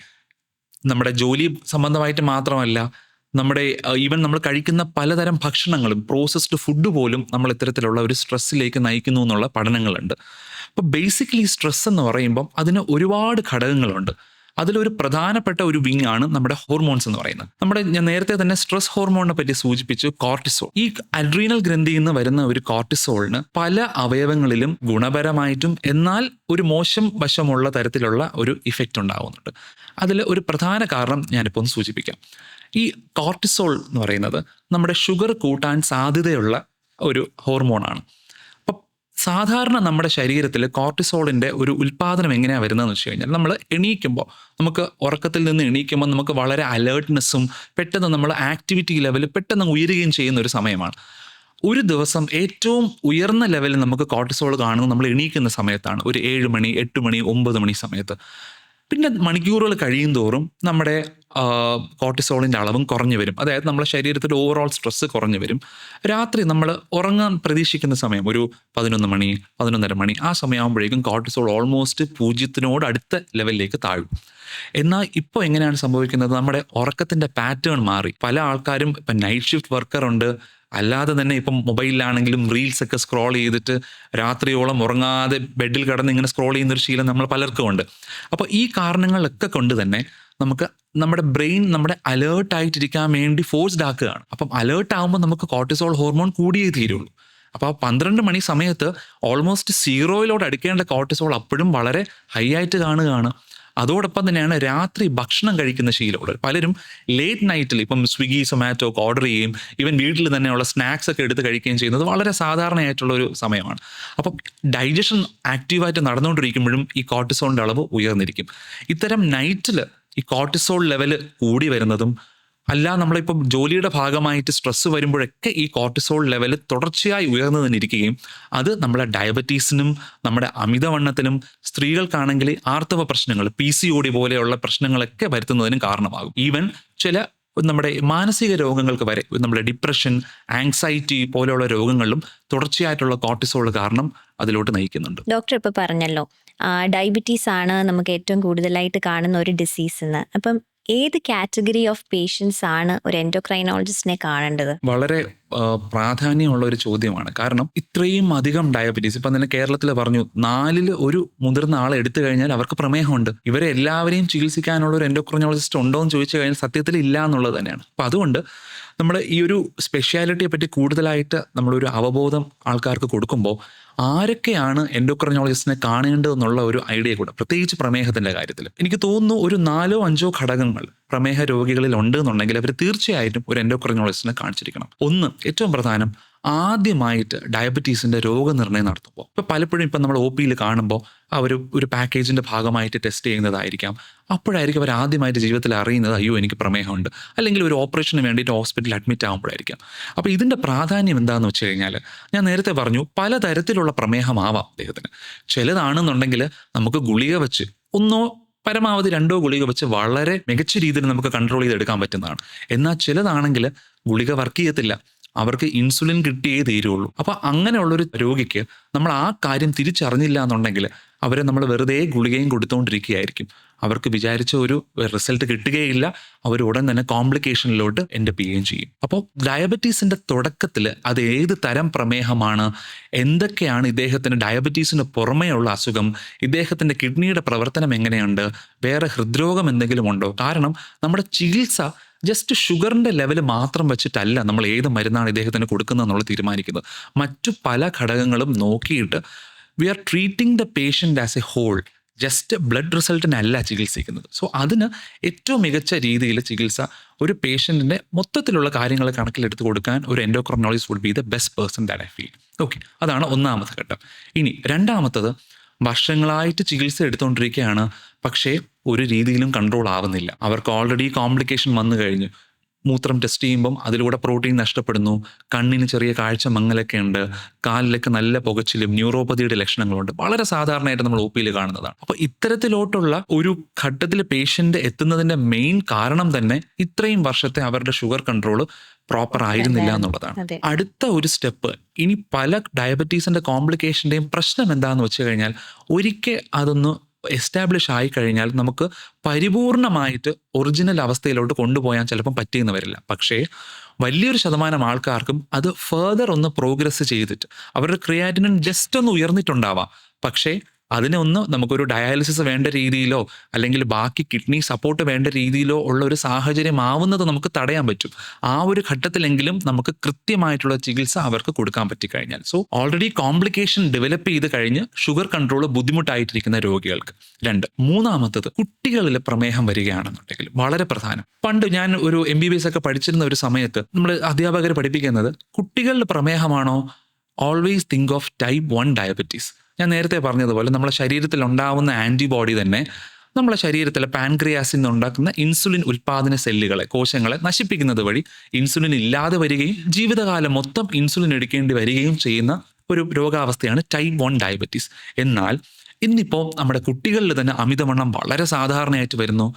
നമ്മുടെ ജോലി സംബന്ധമായിട്ട് മാത്രമല്ല, നമ്മുടെ ഈവൻ നമ്മൾ കഴിക്കുന്ന പലതരം ഭക്ഷണങ്ങളും പ്രോസസ്ഡ് ഫുഡ് പോലും നമ്മൾ ഇത്തരത്തിലുള്ള ഒരു സ്ട്രെസ്സിലേക്ക് നയിക്കുന്നു എന്നുള്ള പഠനങ്ങളുണ്ട്. അപ്പോൾ ബേസിക്കലി സ്ട്രെസ് എന്ന് പറയുമ്പം അതിന് ഒരുപാട് ഘടകങ്ങളുണ്ട്. അതിലൊരു പ്രധാനപ്പെട്ട ഒരു വിങ് ആണ് നമ്മുടെ ഹോർമോൺസ് എന്ന് പറയുന്നത്. ഞാൻ നേരത്തെ തന്നെ സ്ട്രെസ് ഹോർമോണിനെ പറ്റി സൂചിപ്പിച്ചു, കോർട്ടിസോൾ. ഈ അഡ്രീനൽ ഗ്രന്ഥിയിൽ നിന്ന് വരുന്ന ഒരു കോർട്ടിസോളിന് പല അവയവങ്ങളിലും ഗുണപരമായിട്ടും എന്നാൽ ഒരു മോശം വശമുള്ള തരത്തിലുള്ള ഒരു ഇഫക്റ്റ് ഉണ്ടാകുന്നുണ്ട്. അതിൽ ഒരു പ്രധാന കാരണം ഞാനിപ്പോൾ ഒന്ന് സൂചിപ്പിക്കാം. ഈ കോർട്ടിസോൾ എന്ന് പറയുന്നത് നമ്മുടെ ഷുഗർ കൂട്ടാൻ സാധ്യതയുള്ള ഒരു ഹോർമോണാണ്. അപ്പം സാധാരണ നമ്മുടെ ശരീരത്തിൽ കോർട്ടിസോളിൻ്റെ ഒരു ഉൽപ്പാദനം എങ്ങനെയാണ് വരുന്നതെന്ന് വെച്ച് കഴിഞ്ഞാൽ, നമ്മൾ എണീക്കുമ്പോൾ, നമുക്ക് ഉറക്കത്തിൽ നിന്ന് എണീക്കുമ്പോൾ നമുക്ക് വളരെ അലേർട്ട്നെസ്സും പെട്ടെന്ന് നമ്മൾ ആക്ടിവിറ്റി ലെവൽ പെട്ടെന്ന് ഉയരുകയും ചെയ്യുന്ന ഒരു സമയമാണ്. ഒരു ദിവസം ഏറ്റവും ഉയർന്ന ലെവലിൽ നമുക്ക് കോർട്ടിസോൾ കാണുന്നത് നമ്മൾ എണീക്കുന്ന സമയത്താണ്, ഒരു 7 മണി 8 മണി 9 മണി സമയത്ത്. പിന്നെ മണിക്കൂറുകൾ കഴിയും തോറും നമ്മുടെ കോർട്ടിസോളിൻ്റെ അളവും കുറഞ്ഞു വരും. അതായത് നമ്മുടെ ശരീരത്തിൽ ഓവറോൾ സ്ട്രെസ്സ് കുറഞ്ഞു വരും. രാത്രി നമ്മൾ ഉറങ്ങാൻ പ്രതീക്ഷിക്കുന്ന സമയം ഒരു 11 മണി 11:30 മണി ആ സമയമാകുമ്പോഴേക്കും കോർട്ടിസോൾ ഓൾമോസ്റ്റ് 0 അടുത്ത ലെവലിലേക്ക് താഴും. എന്നാൽ ഇപ്പോൾ എങ്ങനെയാണ് സംഭവിക്കുന്നത്, നമ്മുടെ ഉറക്കത്തിൻ്റെ പാറ്റേൺ മാറി. പല ആൾക്കാരും ഇപ്പം നൈറ്റ് ഷിഫ്റ്റ് വർക്കറുണ്ട്, അല്ലാതെ തന്നെ ഇപ്പം മൊബൈലിലാണെങ്കിലും റീൽസ് ഒക്കെ സ്ക്രോൾ ചെയ്തിട്ട് രാത്രിയോളം ഉറങ്ങാതെ ബെഡിൽ കിടന്ന് ഇങ്ങനെ സ്ക്രോൾ ചെയ്യുന്നൊരു ശീലം നമ്മൾ പലർക്കും ഉണ്ട്. അപ്പോൾ ഈ കാരണങ്ങളൊക്കെ കൊണ്ട് തന്നെ നമുക്ക് നമ്മുടെ ബ്രെയിൻ നമ്മുടെ അലേർട്ടായിട്ടിരിക്കാൻ വേണ്ടി ഫോഴ്സ്ഡ് ആക്കുകയാണ്. അപ്പം അലേർട്ട് ആകുമ്പോൾ നമുക്ക് കോർട്ടിസോൾ ഹോർമോൺ കൂടിയേ തീരുള്ളൂ. അപ്പോൾ 12 മണി സമയത്ത് ഓൾമോസ്റ്റ് 0 അടുക്കേണ്ട കോർട്ടിസോൾ അപ്പോഴും വളരെ ഹൈ ആയിട്ട് കാണുകയാണ്. അതോടൊപ്പം തന്നെയാണ് രാത്രി ഭക്ഷണം കഴിക്കുന്ന ശീലമുള്ളത്. പലരും ലേറ്റ് നൈറ്റിൽ ഇപ്പം സ്വിഗ്ഗി സൊമാറ്റോ ഒക്കെ ഓർഡർ ചെയ്യുകയും ഈവൻ വീട്ടിൽ തന്നെയുള്ള സ്നാക്സ് ഒക്കെ എടുത്ത് കഴിക്കുകയും ചെയ്യുന്നത് വളരെ സാധാരണയായിട്ടുള്ള ഒരു സമയമാണ്. അപ്പം ഡൈജഷൻ ആക്റ്റീവായിട്ട് നടന്നുകൊണ്ടിരിക്കുമ്പോഴും ഈ കോർട്ടിസോളിൻ്റെ അളവ് ഉയർന്നിരിക്കും. ഇത്തരം നൈറ്റിൽ ഈ കോർട്ടിസോൾ ലെവൽ കൂടി വരുന്നതും അല്ല, നമ്മളിപ്പം ജോലിയുടെ ഭാഗമായിട്ട് സ്ട്രെസ്സ് വരുമ്പോഴൊക്കെ ഈ കോർട്ടിസോൾ ലെവൽ തുടർച്ചയായി ഉയർന്നു തന്നിരിക്കുകയും അത് നമ്മളെ ഡയബറ്റീസിനും നമ്മുടെ അമിതവണ്ണത്തിനും സ്ത്രീകൾക്കാണെങ്കിൽ ആർത്തവ പ്രശ്നങ്ങൾ PCOD പോലെയുള്ള പ്രശ്നങ്ങളൊക്കെ വരുത്തുന്നതിനും കാരണമാകും. ഈവൻ ചില നമ്മുടെ മാനസിക രോഗങ്ങൾക്ക് വരെ, നമ്മുടെ ഡിപ്രഷൻ, ആങ്സൈറ്റി പോലെയുള്ള രോഗങ്ങളിലും തുടർച്ചയായിട്ടുള്ള കോർട്ടിസോൾ കാരണം അതിലോട്ട് നയിക്കുന്നുണ്ട്. ഡോക്ടർ ഇപ്പോൾ പറഞ്ഞല്ലോ ഡയബറ്റീസ് ആണ് നമുക്ക് ഏറ്റവും കൂടുതലായിട്ട് കാണുന്ന ഒരു ഡിസീസ് എന്ന്. അപ്പം ഏത് കാറ്റഗറി ഓഫ് പേഷ്യൻസ് ആണ് ഒരു എൻഡോക്രൈനോളജിസ്റ്റിനെ കാണേണ്ടത്? വളരെ പ്രാധാന്യമുള്ള ഒരു ചോദ്യമാണ്. കാരണം ഇത്രയും അധികം ഡയബറ്റീസ്, ഇപ്പം തന്നെ കേരളത്തിൽ പറഞ്ഞു 4-ൽ 1 മുതിർന്ന ആളെ എടുത്തു കഴിഞ്ഞാൽ അവർക്ക് പ്രമേഹമുണ്ട്. ഇവരെ എല്ലാവരെയും ചികിത്സിക്കാനുള്ള ഒരു എൻഡോക്രൈനോളജിസ്റ്റ് ഉണ്ടോ എന്ന് ചോദിച്ചു കഴിഞ്ഞാൽ സത്യത്തിൽ ഇല്ല എന്നുള്ളത് തന്നെയാണ്. അപ്പം അതുകൊണ്ട് നമ്മൾ ഈ ഒരു സ്പെഷ്യാലിറ്റിയെ പറ്റി കൂടുതലായിട്ട് നമ്മളൊരു അവബോധം ആൾക്കാർക്ക് കൊടുക്കുമ്പോൾ ആരൊക്കെയാണ് എൻഡോക്രൈനോളജിസ്റ്റിനെ കാണേണ്ടതെന്നുള്ള ഒരു ഐഡിയ കൂടെ, പ്രത്യേകിച്ച് പ്രമേഹത്തിൻ്റെ കാര്യത്തിൽ എനിക്ക് തോന്നുന്നു ഒരു 4-5 ഘടകങ്ങൾ പ്രമേഹ രോഗികളിൽ ഉണ്ട് എന്നുണ്ടെങ്കിൽ അവർ തീർച്ചയായിട്ടും ഒരു എൻഡോക്രിനോളജിസ്റ്റിനെ കാണിച്ചിരിക്കണം. ഒന്ന്, ഏറ്റവും പ്രധാനം, ആദ്യമായിട്ട് ഡയബറ്റീസിൻ്റെ രോഗനിർണയം നടത്തുമ്പോൾ, ഇപ്പോൾ പലപ്പോഴും ഇപ്പം നമ്മൾ ഒ പിയിൽ കാണുമ്പോൾ അവർ ഒരു പാക്കേജിൻ്റെ ഭാഗമായിട്ട് ടെസ്റ്റ് ചെയ്യുന്നതായിരിക്കാം. അപ്പോഴായിരിക്കും അവർ ആദ്യമായിട്ട് ജീവിതത്തിൽ അറിയുന്നത് അയ്യോ എനിക്ക് പ്രമേഹമുണ്ട്, അല്ലെങ്കിൽ ഒരു ഓപ്പറേഷന് വേണ്ടിയിട്ട് ഹോസ്പിറ്റലിൽ അഡ്മിറ്റ് ആകുമ്പോഴായിരിക്കാം. അപ്പോൾ ഇതിൻ്റെ പ്രാധാന്യം എന്താണെന്ന് വെച്ച് കഴിഞ്ഞാൽ, ഞാൻ നേരത്തെ പറഞ്ഞു പലതരത്തിലുള്ള പ്രമേഹമാവാം അദ്ദേഹത്തിന്. ചിലതാണെന്നുണ്ടെങ്കിൽ നമുക്ക് ഗുളിക വെച്ച് ഒന്നോ പരമാവധി 2 ഗുളിക വെച്ച് വളരെ മികച്ച രീതിയിൽ നമുക്ക് കൺട്രോൾ ചെയ്തെടുക്കാൻ പറ്റുന്നതാണ്. എന്നാൽ ചിലതാണെങ്കിൽ ഗുളിക വർക്ക് ചെയ്യത്തില്ല, അവർക്ക് ഇൻസുലിൻ കിട്ടിയേ തീരുള്ളൂ. അപ്പോൾ അങ്ങനെയുള്ളൊരു രോഗിക്ക് നമ്മൾ ആ കാര്യം തിരിച്ചറിഞ്ഞില്ല എന്നുണ്ടെങ്കിൽ അവരെ നമ്മൾ വെറുതെ ഗുളികയും കൊടുത്തുകൊണ്ടിരിക്കുകയായിരിക്കും. അവർക്ക് വിചാരിച്ച ഒരു റിസൾട്ട് കിട്ടുകയില്ല, അവർ ഉടൻ തന്നെ കോംപ്ലിക്കേഷനിലോട്ട് എൻഡപ്പ് ചെയ്യുകയും ചെയ്യും. അപ്പോൾ ഡയബറ്റീസിൻ്റെ തുടക്കത്തിൽ അത് ഏത് തരം പ്രമേഹമാണ്, എന്തൊക്കെയാണ് ഇദ്ദേഹത്തിന് ഡയബറ്റീസിന് പുറമേയുള്ള അസുഖം, ഇദ്ദേഹത്തിൻ്റെ കിഡ്നിയുടെ പ്രവർത്തനം എങ്ങനെയുണ്ട്, വേറെ ഹൃദ്രോഗം എന്തെങ്കിലും ഉണ്ടോ? കാരണം നമ്മുടെ ചികിത്സ ജസ്റ്റ് ഷുഗറിൻ്റെ ലെവൽ മാത്രം വെച്ചിട്ടല്ല നമ്മൾ ഏത് മരുന്നാണ് ഇദ്ദേഹത്തിന് കൊടുക്കുന്നത് എന്നുള്ളത് തീരുമാനിക്കുന്നത്. മറ്റു പല ഘടകങ്ങളും നോക്കിയിട്ട് we are treating the patient as a whole. Just blood റിസൾട്ടിനല്ല ചികിത്സിക്കുന്നത്. സോ അതിന് ഏറ്റവും മികച്ച രീതിയിൽ ചികിത്സ ഒരു പേഷ്യൻറ്റിൻ്റെ മൊത്തത്തിലുള്ള കാര്യങ്ങൾ കണക്കിലെടുത്ത് കൊടുക്കാൻ ഒരു endocrinologist would be the best person that I feel. Okay, അതാണ് ഒന്നാമത്തെ ഘട്ടം. ഇനി രണ്ടാമത്തത്, വർഷങ്ങളായിട്ട് ചികിത്സ എടുത്തുകൊണ്ടിരിക്കുകയാണ്, പക്ഷേ ഒരു രീതിയിലും കൺട്രോൾ ആവുന്നില്ല. അവർക്ക് ഓൾറെഡി കോംപ്ലിക്കേഷൻ വന്നു കഴിഞ്ഞു. മൂത്രം ടെസ്റ്റ് ചെയ്യുമ്പം അതിലൂടെ പ്രോട്ടീൻ നഷ്ടപ്പെടുന്നു, കണ്ണിന് ചെറിയ കാഴ്ച മങ്ങലൊക്കെ ഉണ്ട്, കാലിലൊക്കെ നല്ല പുകച്ചിലും ന്യൂറോപ്പതിയുടെ ലക്ഷണങ്ങളുണ്ട്. വളരെ സാധാരണയായിട്ട് നമ്മൾ ഒ പിയിൽ കാണുന്നതാണ്. അപ്പോൾ ഇത്തരത്തിലോട്ടുള്ള ഒരു ഘട്ടത്തിൽ പേഷ്യൻ്റ് എത്തുന്നതിൻ്റെ മെയിൻ കാരണം തന്നെ ഇത്രയും വർഷത്തെ അവരുടെ ഷുഗർ കൺട്രോൾ പ്രോപ്പർ ആയിരുന്നില്ല എന്നുള്ളതാണ്. അടുത്ത ഒരു സ്റ്റെപ്പ്, ഇനി പല ഡയബറ്റീസിൻ്റെ കോംപ്ലിക്കേഷൻ്റെയും പ്രശ്നം എന്താണെന്ന് വെച്ച് കഴിഞ്ഞാൽ, ഒരിക്കൽ അതൊന്ന് എസ്റ്റാബ്ലിഷ് ആയി കഴിഞ്ഞാൽ നമുക്ക് പരിപൂർണമായിട്ട് ഒറിജിനൽ അവസ്ഥയിലോട്ട് കൊണ്ടുപോകാൻ ചിലപ്പം പറ്റിയെന്ന് വരില്ല. പക്ഷേ വലിയൊരു ശതമാനം ആൾക്കാർക്കും അത് ഫർദർ ഒന്ന് പ്രോഗ്രസ് ചെയ്തിട്ട് അവരുടെ ക്രിയാറ്റിനിൻ ജസ്റ്റ് ഒന്ന് ഉയർന്നിട്ടുണ്ടാവാം, പക്ഷേ അതിനെ ഒന്ന് നമുക്കൊരു ഡയാലിസിസ് വേണ്ട രീതിയിലോ അല്ലെങ്കിൽ ബാക്കി കിഡ്നി സപ്പോർട്ട് വേണ്ട രീതിയിലോ ഉള്ള ഒരു സാഹചര്യം ആവുന്നത് നമുക്ക് തടയാൻ പറ്റും. ആ ഒരു ഘട്ടത്തിലെങ്കിലും നമുക്ക് കൃത്യമായിട്ടുള്ള ചികിത്സ അവർക്ക് കൊടുക്കാൻ പറ്റിക്കഴിഞ്ഞാൽ. സോ ഓൾറെഡി കോംപ്ലിക്കേഷൻ ഡെവലപ്പ് ചെയ്ത് കഴിഞ്ഞ് ഷുഗർ കൺട്രോൾ ബുദ്ധിമുട്ടായിട്ടിരിക്കുന്ന രോഗികൾക്ക്. മൂന്നാമത്തത്, കുട്ടികളിൽ പ്രമേഹം വരികയാണെന്നുണ്ടെങ്കിൽ വളരെ പ്രധാനം. പണ്ട് ഞാൻ ഒരു MBBS ഒക്കെ പഠിച്ചിരുന്ന ഒരു സമയത്ത് നമ്മൾ അധ്യാപകർ പഠിപ്പിക്കുന്നത്, കുട്ടികളിൽ പ്രമേഹമാണോ, always think of type 1 diabetes. ഞാൻ നേരത്തെ പറഞ്ഞതുപോലെ നമ്മളെ ശരീരത്തിൽ ഉണ്ടാവുന്ന ആൻറ്റിബോഡി തന്നെ നമ്മളെ ശരീരത്തിലെ പാൻക്രിയാസിൽ നിന്നുണ്ടാക്കുന്ന ഇൻസുലിൻ ഉൽപ്പാദന സെല്ലുകളെ, കോശങ്ങളെ നശിപ്പിക്കുന്നത് വഴി ഇൻസുലിൻ ഇല്ലാതെ വരികയും ജീവിതകാലം മൊത്തം ഇൻസുലിൻ എടുക്കേണ്ടി വരികയും ചെയ്യുന്ന ഒരു രോഗാവസ്ഥയാണ് ടൈപ്പ് 1 ഡയബറ്റീസ്. എന്നാൽ ഇന്നിപ്പോൾ നമ്മുടെ കുട്ടികളിൽ തന്നെ അമിതവണ്ണം വളരെ സാധാരണയായിട്ട് വരുന്നു.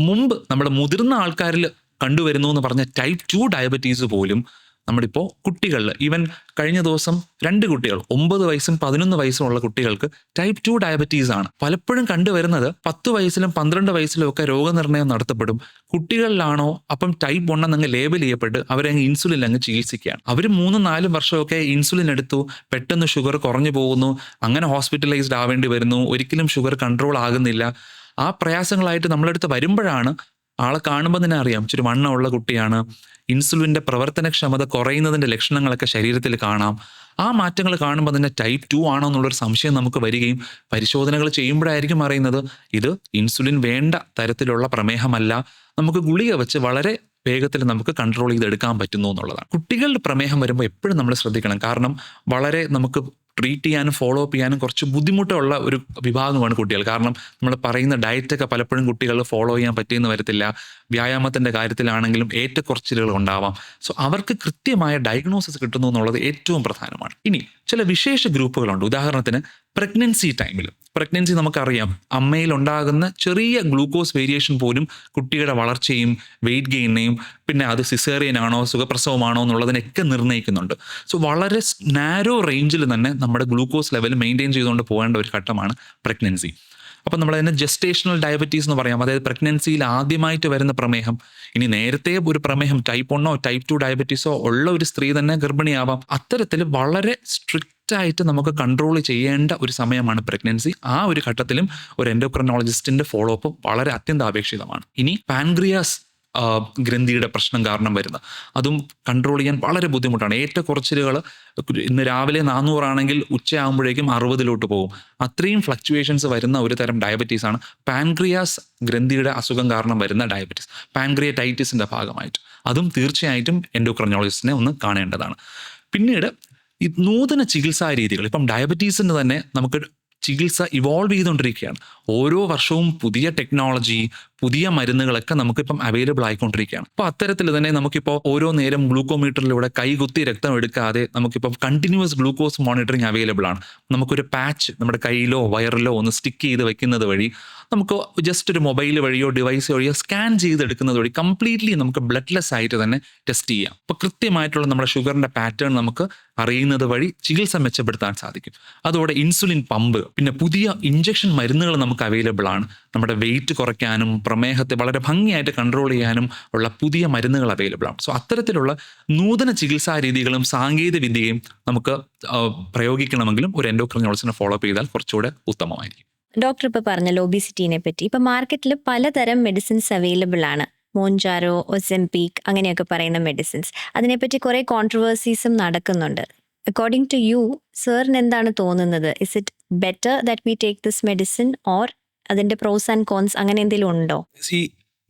മുമ്പ് നമ്മുടെ മുതിർന്ന ആൾക്കാരിൽ കണ്ടുവരുന്നു എന്ന് പറഞ്ഞ ടൈപ്പ് 2 ഡയബറ്റീസ് പോലും നമ്മളിപ്പോൾ കുട്ടികളിൽ, ഈവൻ കഴിഞ്ഞ ദിവസം 2 കുട്ടികൾ 9 വയസ്സും 11 വയസ്സും ഉള്ള കുട്ടികൾക്ക് ടൈപ്പ് 2 ഡയബറ്റീസ് ആണ്. പലപ്പോഴും കണ്ടുവരുന്നത് 10 വയസ്സിലും 12 വയസ്സിലും ഒക്കെ രോഗനിർണയം നടത്തപ്പെടും. കുട്ടികളിലാണോ അപ്പം ടൈപ്പ് 1 എന്നങ്ങ് ലേബൽ ചെയ്യപ്പെട്ട് അവരങ്ങ് ഇൻസുലിൻ അങ്ങ് ചികിത്സിക്കുകയാണ്. അവർ 3-4 വർഷമൊക്കെ ഇൻസുലിൻ എടുത്തു, പെട്ടെന്ന് ഷുഗർ കുറഞ്ഞു പോകുന്നു, അങ്ങനെ ഹോസ്പിറ്റലൈസ്ഡ് ആവേണ്ടി വരുന്നു, ഒരിക്കലും ഷുഗർ കൺട്രോൾ ആകുന്നില്ല. ആ പ്രയാസങ്ങളായിട്ട് നമ്മളടുത്ത് വരുമ്പോഴാണ് ആളെ കാണുമ്പോൾ തന്നെ അറിയാം ഇച്ചിരി വണ്ണമുള്ള കുട്ടിയാണ്, ഇൻസുലിൻ്റെ പ്രവർത്തനക്ഷമത കുറയുന്നതിൻ്റെ ലക്ഷണങ്ങളൊക്കെ ശരീരത്തിൽ കാണാം. ആ മാറ്റങ്ങൾ കാണുമ്പോൾ തന്നെ ടൈപ്പ് 2 ആണോ എന്നുള്ളൊരു സംശയം നമുക്ക് വരികയും പരിശോധനകൾ ചെയ്യുമ്പോഴായിരിക്കും അറിയുന്നത് ഇത് ഇൻസുലിൻ വേണ്ട തരത്തിലുള്ള പ്രമേഹമല്ല, നമുക്ക് ഗുളിക വെച്ച് വളരെ വേഗത്തിൽ നമുക്ക് കൺട്രോൾ ചെയ്തെടുക്കാൻ പറ്റുന്നു എന്നുള്ളതാണ്. കുട്ടികളുടെ പ്രമേഹം വരുമ്പോൾ എപ്പോഴും നമ്മൾ ശ്രദ്ധിക്കണം. കാരണം വളരെ നമുക്ക് ട്രീറ്റ് ചെയ്യാനും ഫോളോ അപ്പ് ചെയ്യാനും കുറച്ച് ബുദ്ധിമുട്ടുള്ള ഒരു വിഭാഗമാണ് കുട്ടികൾ. കാരണം നമ്മൾ പറയുന്ന ഡയറ്റൊക്കെ പലപ്പോഴും കുട്ടികൾ ഫോളോ ചെയ്യാൻ പറ്റിയെന്ന് വരത്തില്ല. വ്യായാമത്തിൻ്റെ കാര്യത്തിലാണെങ്കിലും ഏറ്റക്കുറച്ചിലുകൾ ഉണ്ടാവാം. സോ അവർക്ക് കൃത്യമായ ഡയഗ്നോസിസ് കിട്ടുന്നു എന്നുള്ളത് ഏറ്റവും പ്രധാനമാണ്. ഇനി ചില വിശേഷ ഗ്രൂപ്പുകളുണ്ട്. ഉദാഹരണത്തിന് പ്രഗ്നൻസി ടൈമിൽ, പ്രഗ്നൻസി നമുക്കറിയാം അമ്മയിൽ ഉണ്ടാകുന്ന ചെറിയ ഗ്ലൂക്കോസ് വേരിയേഷൻ പോലും കുട്ടിയുടെ വളർച്ചയും വെയിറ്റ് ഗെയിനെയും പിന്നെ അത് സിസേറിയൻ ആണോ സുഖപ്രസവമാണോ എന്നുള്ളതിനൊക്കെ നിർണ്ണയിക്കുന്നുണ്ട്. സോ വളരെ നാരോ റേഞ്ചിൽ തന്നെ നമ്മുടെ ഗ്ലൂക്കോസ് ലെവൽ മെയിൻറ്റെയിൻ ചെയ്തുകൊണ്ട് പോകേണ്ട ഒരു ഘട്ടമാണ് പ്രഗ്നൻസി. അപ്പം നമ്മളതിനെ ജസ്റ്റേഷണൽ ഡയബറ്റീസ് എന്ന് പറയാം. അതായത് പ്രഗ്നൻസിയിൽ ആദ്യമായിട്ട് വരുന്ന പ്രമേഹം. ഇനി നേരത്തെ ഒരു പ്രമേഹം ടൈപ്പ് 1 ടൈപ്പ് 2 ഡയബറ്റീസോ ഉള്ള ഒരു സ്ത്രീ തന്നെ ഗർഭിണിയാവാം. അത്തരത്തിൽ വളരെ സ്ട്രിക്റ്റ് ആയിട്ട് നമുക്ക് കൺട്രോൾ ചെയ്യേണ്ട ഒരു സമയമാണ് പ്രഗ്നൻസി. ആ ഒരു ഘട്ടത്തിലും ഒരു എൻഡോക്രിനോളജിസ്റ്റിന്റെ ഫോളോ അപ്പ് വളരെ അത്യന്താപേക്ഷിതമാണ്. ഇനി പാൻക്രിയാസ് ഗ്രന്ഥിയുടെ പ്രശ്നം കാരണം വരുന്നത്. അതും കൺട്രോൾ ചെയ്യാൻ വളരെ ബുദ്ധിമുട്ടാണ്. ഏറ്റക്കുറച്ചിലുകൾ ഇന്ന് രാവിലെ 400 ആണെങ്കിൽ ഉച്ചയാകുമ്പോഴേക്കും 60 പോകും. അത്രയും ഫ്ലക്ച്വേഷൻസ് വരുന്ന ഒരു തരം ഡയബറ്റീസാണ് പാൻക്രിയാസ് ഗ്രന്ഥിയുടെ അസുഖം കാരണം വരുന്ന ഡയബറ്റീസ്, പാൻക്രിയറ്റൈറ്റിസിൻ്റെ ഭാഗമായിട്ട്. അതും തീർച്ചയായിട്ടും എൻഡോക്രൈനോളജിസ്റ്റിനെ ഒന്ന് കാണേണ്ടതാണ്. പിന്നീട് ഈ നൂതന ചികിത്സാ രീതികൾ, ഇപ്പം ഡയബറ്റീസിന് തന്നെ നമുക്ക് ചികിത്സ ഇവോൾവ് ചെയ്തുകൊണ്ടിരിക്കുകയാണ്. ഓരോ വർഷവും പുതിയ ടെക്നോളജി, പുതിയ മരുന്നുകളൊക്കെ നമുക്കിപ്പം അവൈലബിൾ ആയിക്കൊണ്ടിരിക്കുകയാണ്. അപ്പോൾ അത്തരത്തിൽ തന്നെ നമുക്കിപ്പോൾ ഓരോ നേരം ഗ്ലൂക്കോമീറ്ററിലൂടെ കൈകുത്തി രക്തം എടുക്കാതെ നമുക്കിപ്പം കണ്ടിന്യൂസ് ഗ്ലൂക്കോസ് മോണിറ്ററിങ് അവൈലബിൾ ആണ്. നമുക്കൊരു പാച്ച് നമ്മുടെ കയ്യിലോ വയറിലോ ഒന്ന് സ്റ്റിക്ക് ചെയ്ത് വെക്കുന്നത് വഴി നമുക്ക് ജസ്റ്റ് ഒരു മൊബൈൽ വഴിയോ ഡിവൈസ് വഴിയോ സ്കാൻ ചെയ്തെടുക്കുന്നത് വഴി കംപ്ലീറ്റ്ലി നമുക്ക് ബ്ലഡ്ലെസ് ആയിട്ട് തന്നെ ടെസ്റ്റ് ചെയ്യാം. അപ്പോൾ കൃത്യമായിട്ടുള്ള നമ്മുടെ ഷുഗറിൻ്റെ പാറ്റേൺ നമുക്ക് അറിയുന്നത് വഴി ചികിത്സ മെച്ചപ്പെടുത്താൻ സാധിക്കും. അതോടെ ഇൻസുലിൻ പമ്പ്, പിന്നെ പുതിയ ഇഞ്ചക്ഷൻ മരുന്നുകൾ നമുക്ക് അവൈലബിൾ ആണ്. നമ്മുടെ വെയിറ്റ് കുറയ്ക്കാനും പ്രമേഹത്തെ വളരെ ഭംഗിയായിട്ട് കൺട്രോൾ ചെയ്യാനും ഉള്ള പുതിയ മരുന്നുകൾ അവൈലബിൾ ആണ്. സോ അത്തരത്തിലുള്ള നൂതന ചികിത്സാ രീതികളും സാങ്കേതിക വിദ്യയും നമുക്ക് പ്രയോഗിക്കണമെങ്കിലും ഒരു എൻഡോക്രൈനോളജിസ്റ്റിനെ ഫോളോ അപ്പ് ചെയ്താൽ കുറച്ചുകൂടെ ഉത്തമമായിരിക്കും. ഡോക്ടർ ഇപ്പോൾ പറഞ്ഞല്ലോ ഒബിസിറ്റീനെ പറ്റി. ഇപ്പം മാർക്കറ്റിൽ പലതരം മെഡിസിൻസ് അവൈലബിൾ ആണ്. മോഞ്ചാരോ, ഒസെംപീക്ക് അങ്ങനെയൊക്കെ പറയുന്ന മെഡിസിൻസ്. അതിനെപ്പറ്റി കുറേ കോൺട്രവേഴ്സീസും നടക്കുന്നുണ്ട്. അക്കോർഡിംഗ് ടു യു, സാറിന് എന്താണ് തോന്നുന്നത്? Is it better that we take this medicine or അതിൻ്റെ പ്രോസ് ആൻഡ് കോൺസ് അങ്ങനെ എന്തെങ്കിലും ഉണ്ടോ?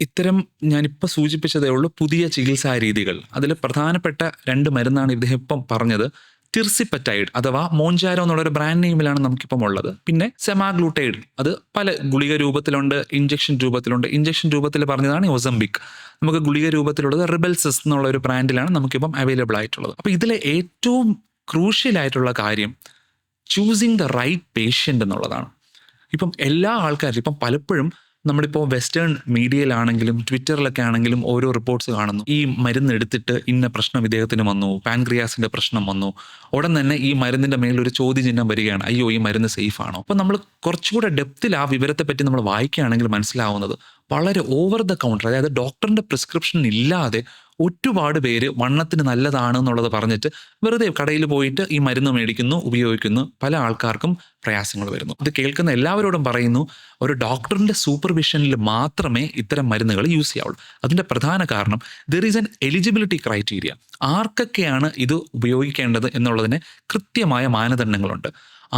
ഇത്തരം ഞാനിപ്പോൾ സൂചിപ്പിച്ചതേ ഉള്ളൂ പുതിയ ചികിത്സാ രീതികൾ. അതിൽ പ്രധാനപ്പെട്ട 2 മരുന്നാണ് ഇദ്ദേഹം ഇപ്പം പറഞ്ഞത്. ടിർസിപ്പറ്റൈഡ് അഥവാ മോഞ്ചാരോ എന്നുള്ളൊരു ബ്രാൻഡ് നെയിമിലാണ് നമുക്കിപ്പം ഉള്ളത്. പിന്നെ സെമാഗ്ലൂട്ടൈഡ്, അത് പല ഗുളിക രൂപത്തിലുണ്ട്, ഇഞ്ചക്ഷൻ രൂപത്തിലുണ്ട്. ഇഞ്ചക്ഷൻ രൂപത്തിൽ പറഞ്ഞതാണ് ഒസംബിക്. നമുക്ക് ഗുളിക രൂപത്തിലുള്ളത് റിബൽസിസ് എന്നുള്ള ഒരു ബ്രാൻഡിലാണ് നമുക്കിപ്പം അവൈലബിൾ ആയിട്ടുള്ളത്. അപ്പോൾ ഇതിലെ ഏറ്റവും ക്രൂഷ്യലായിട്ടുള്ള കാര്യം ചൂസിങ് ദ റൈറ്റ് പേഷ്യൻ്റ് എന്നുള്ളതാണ്. ഇപ്പം എല്ലാ ആൾക്കാരും ഇപ്പം പലപ്പോഴും നമ്മളിപ്പോൾ വെസ്റ്റേൺ മീഡിയയിലാണെങ്കിലും ട്വിറ്ററിലൊക്കെ ആണെങ്കിലും ഓരോ റിപ്പോർട്ട്സ് കാണുന്നു. ഈ മരുന്ന് എടുത്തിട്ട് ഇന്ന പ്രശ്നം ഇദ്ദേഹത്തിന് വന്നു, പാൻക്രിയാസിൻ്റെ പ്രശ്നം വന്നു. ഉടൻ തന്നെ ഈ മരുന്നിൻ്റെ മേലൊരു ചോദ്യചിഹ്നം വരികയാണ്, അയ്യോ ഈ മരുന്ന് സേഫ് ആണോ? അപ്പോൾ നമ്മൾ കുറച്ചുകൂടെ ഡെപ്തിൽ ആ വിവരത്തെപ്പറ്റി നമ്മൾ വായിക്കുകയാണെങ്കിൽ മനസ്സിലാവുന്നത് വളരെ ഓവർ ദ കൗണ്ടർ, അതായത് ഡോക്ടറിൻ്റെ പ്രിസ്ക്രിപ്ഷൻ ഇല്ലാതെ ഒരുപാട് പേര് വണ്ണത്തിന് നല്ലതാണ് എന്നുള്ളത് പറഞ്ഞിട്ട് വെറുതെ കടയിൽ പോയിട്ട് ഈ മരുന്ന് മേടിക്കുന്നു, ഉപയോഗിക്കുന്നു. പല ആൾക്കാർക്കും പ്രയാസങ്ങൾ വരുന്നു. ഇത് കേൾക്കുന്ന എല്ലാവരോടും പറയുന്നു, ഒരു ഡോക്ടറിൻ്റെ സൂപ്പർവിഷനിൽ മാത്രമേ ഇത്തരം മരുന്നുകൾ യൂസ് ചെയ്യാവുള്ളൂ. അതിൻ്റെ പ്രധാന കാരണം there is an eligibility criteria. ആർക്കൊക്കെയാണ് ഇത് ഉപയോഗിക്കേണ്ടത് എന്നുള്ളതിന് കൃത്യമായ മാനദണ്ഡങ്ങളുണ്ട്.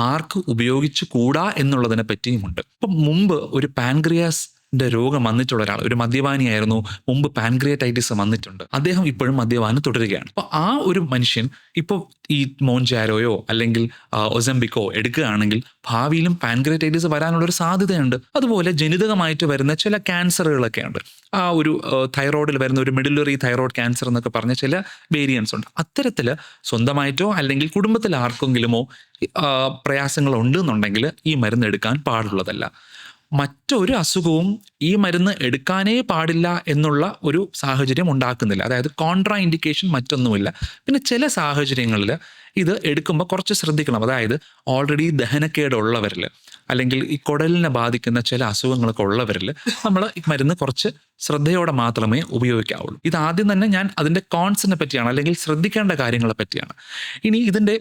ആർക്ക് ഉപയോഗിച്ചു കൂടാ എന്നുള്ളതിനെ പറ്റിയുമുണ്ട്. ഇപ്പം മുമ്പ് ഒരു പാൻക്രിയാസ് രോഗം വന്നിട്ടുള്ള ഒരാൾ, ഒരു മദ്യപാനിയായിരുന്നു, മുമ്പ് പാൻക്രിയറ്റൈറ്റിസ് വന്നിട്ടുണ്ട്. അദ്ദേഹം ഇപ്പോഴും മദ്യപാനം തുടരുകയാണ്. അപ്പോൾ ആ ഒരു മനുഷ്യൻ ഇപ്പോൾ ഈ മോഞ്ചാരോയോ അല്ലെങ്കിൽ ഒസംബിക്കോ എടുക്കുകയാണെങ്കിൽ ഭാവിയിലും പാൻക്രിയറ്റൈറ്റിസ് വരാനുള്ളൊരു സാധ്യതയുണ്ട്. അതുപോലെ ജനിതകമായിട്ട് വരുന്ന ചില ക്യാൻസറുകളൊക്കെ ഉണ്ട്. ആ ഒരു തൈറോയിഡിൽ വരുന്ന ഒരു മിഡിലറി തൈറോയിഡ് ക്യാൻസർ എന്നൊക്കെ പറഞ്ഞ ചില വേരിയൻസ് ഉണ്ട്. അത്തരത്തിൽ സ്വന്തമായിട്ടോ അല്ലെങ്കിൽ കുടുംബത്തിൽ ആർക്കെങ്കിലുമോ പ്രയാസങ്ങൾ ഉണ്ടെന്നുണ്ടെങ്കിൽ ഈ മരുന്ന് എടുക്കാൻ പാടുള്ളതല്ല. മറ്റൊരു അസുഖവും ഈ മരുന്ന് എടുക്കാനേ പാടില്ല എന്നുള്ള ഒരു സാഹചര്യം ഉണ്ടാക്കുന്നില്ല. അതായത് കോൺട്രാ ഇൻഡിക്കേഷൻ മറ്റൊന്നുമില്ല. പിന്നെ ചില സാഹചര്യങ്ങളിൽ ഇത് എടുക്കുമ്പോൾ കുറച്ച് ശ്രദ്ധിക്കണം. അതായത് ഓൾറെഡി ദഹനക്കേടുള്ളവരിൽ അല്ലെങ്കിൽ ഈ കുടലിനെ ബാധിക്കുന്ന ചില അസുഖങ്ങളൊക്കെ ഉള്ളവരിൽ നമ്മൾ ഈ മരുന്ന് കുറച്ച് ശ്രദ്ധയോടെ മാത്രമേ ഉപയോഗിക്കാവുള്ളൂ. ഇതാദ്യം തന്നെ ഞാൻ അതിൻ്റെ കോൺസിനെ പറ്റിയാണ് അല്ലെങ്കിൽ ശ്രദ്ധിക്കേണ്ട കാര്യങ്ങളെ പറ്റിയാണ്. ഇനി ഇതിൻ്റെ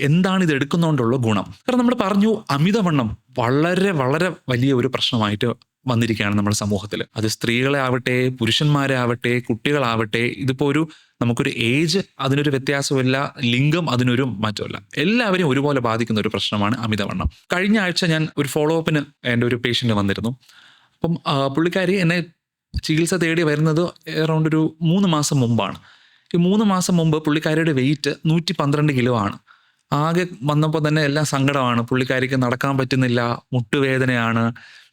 എന്താണ് ഇത് എടുക്കുന്നതുകൊണ്ടുള്ള ഗുണം? കാരണം നമ്മൾ പറഞ്ഞു, അമിതവണ്ണം വളരെ വളരെ വലിയ ഒരു പ്രശ്നമായിട്ട് വന്നിരിക്കുകയാണ് നമ്മുടെ സമൂഹത്തിൽ. അത് സ്ത്രീകളെ ആവട്ടെ, പുരുഷന്മാരെ ആവട്ടെ, കുട്ടികളാവട്ടെ. ഇതിപ്പോൾ നമുക്കൊരു ഏജ് അതിനൊരു വ്യത്യാസമില്ല, ലിംഗം അതിനൊരു മാറ്റമില്ല. എല്ലാവരെയും ഒരുപോലെ ബാധിക്കുന്ന ഒരു പ്രശ്നമാണ് അമിതവണ്ണം. കഴിഞ്ഞ ആഴ്ച ഞാൻ ഒരു ഫോളോ അപ്പിന് എൻ്റെ ഒരു പേഷ്യൻ്റ് വന്നിരുന്നു. അപ്പം പുള്ളിക്കാരി എന്നെ ചികിത്സ തേടി വരുന്നത് അറൗണ്ട് ഒരു 3 മാസം മുമ്പാണ്. ഈ 3 മാസം മുമ്പ് പുള്ളിക്കാരിയുടെ വെയിറ്റ് 112 കിലോ ആണ്. ആകെ വന്നപ്പോൾ തന്നെ എല്ലാം സങ്കടമാണ്. പുള്ളിക്കാരിക്ക് നടക്കാൻ പറ്റുന്നില്ല, മുട്ടുവേദനയാണ്,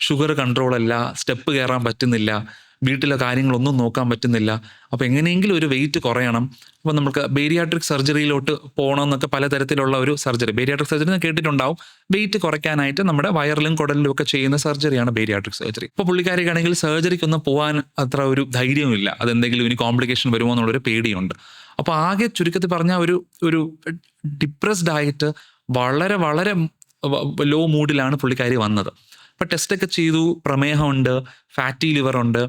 ഷുഗർ കൺട്രോൾ അല്ല, സ്റ്റെപ്പ് കയറാൻ പറ്റുന്നില്ല, വീട്ടിലെ കാര്യങ്ങളൊന്നും നോക്കാൻ പറ്റുന്നില്ല. അപ്പോൾ എങ്ങനെയെങ്കിലും ഒരു വെയിറ്റ് കുറയണം. അപ്പോൾ നമുക്ക് ബേരിയാട്രിക് സർജറിയിലോട്ട് പോകണമെന്നൊക്കെ പലതരത്തിലുള്ള ഒരു സർജറി, ബേരിയാട്രിക് സർജറി എന്ന് കേട്ടിട്ടുണ്ടാവും. വെയിറ്റ് കുറയ്ക്കാനായിട്ട് നമ്മുടെ വയറിലും കുടലിലും ഒക്കെ ചെയ്യുന്ന സർജറിയാണ് ബേരിയാട്രിക് സർജറി. ഇപ്പോൾ പുള്ളിക്കാരിക്കാണെങ്കിൽ സർജറിക്കൊന്നും പോകാൻ അത്ര ഒരു ധൈര്യമില്ല. അതെന്തെങ്കിലും ഇനി കോംപ്ലിക്കേഷൻ വരുമോ എന്നുള്ളൊരു പേടിയുണ്ട്. അപ്പോൾ ആകെ ചുരുക്കത്തിൽ പറഞ്ഞാൽ ഒരു ഡിപ്രസ്ഡ് ആയിട്ട് വളരെ വളരെ ലോ മൂഡിലാണ് പുള്ളിക്കാരി വന്നത്. അപ്പോൾ ടെസ്റ്റൊക്കെ ചെയ്തു, പ്രമേഹമുണ്ട്, ഫാറ്റി ലിവർ ഉണ്ട്,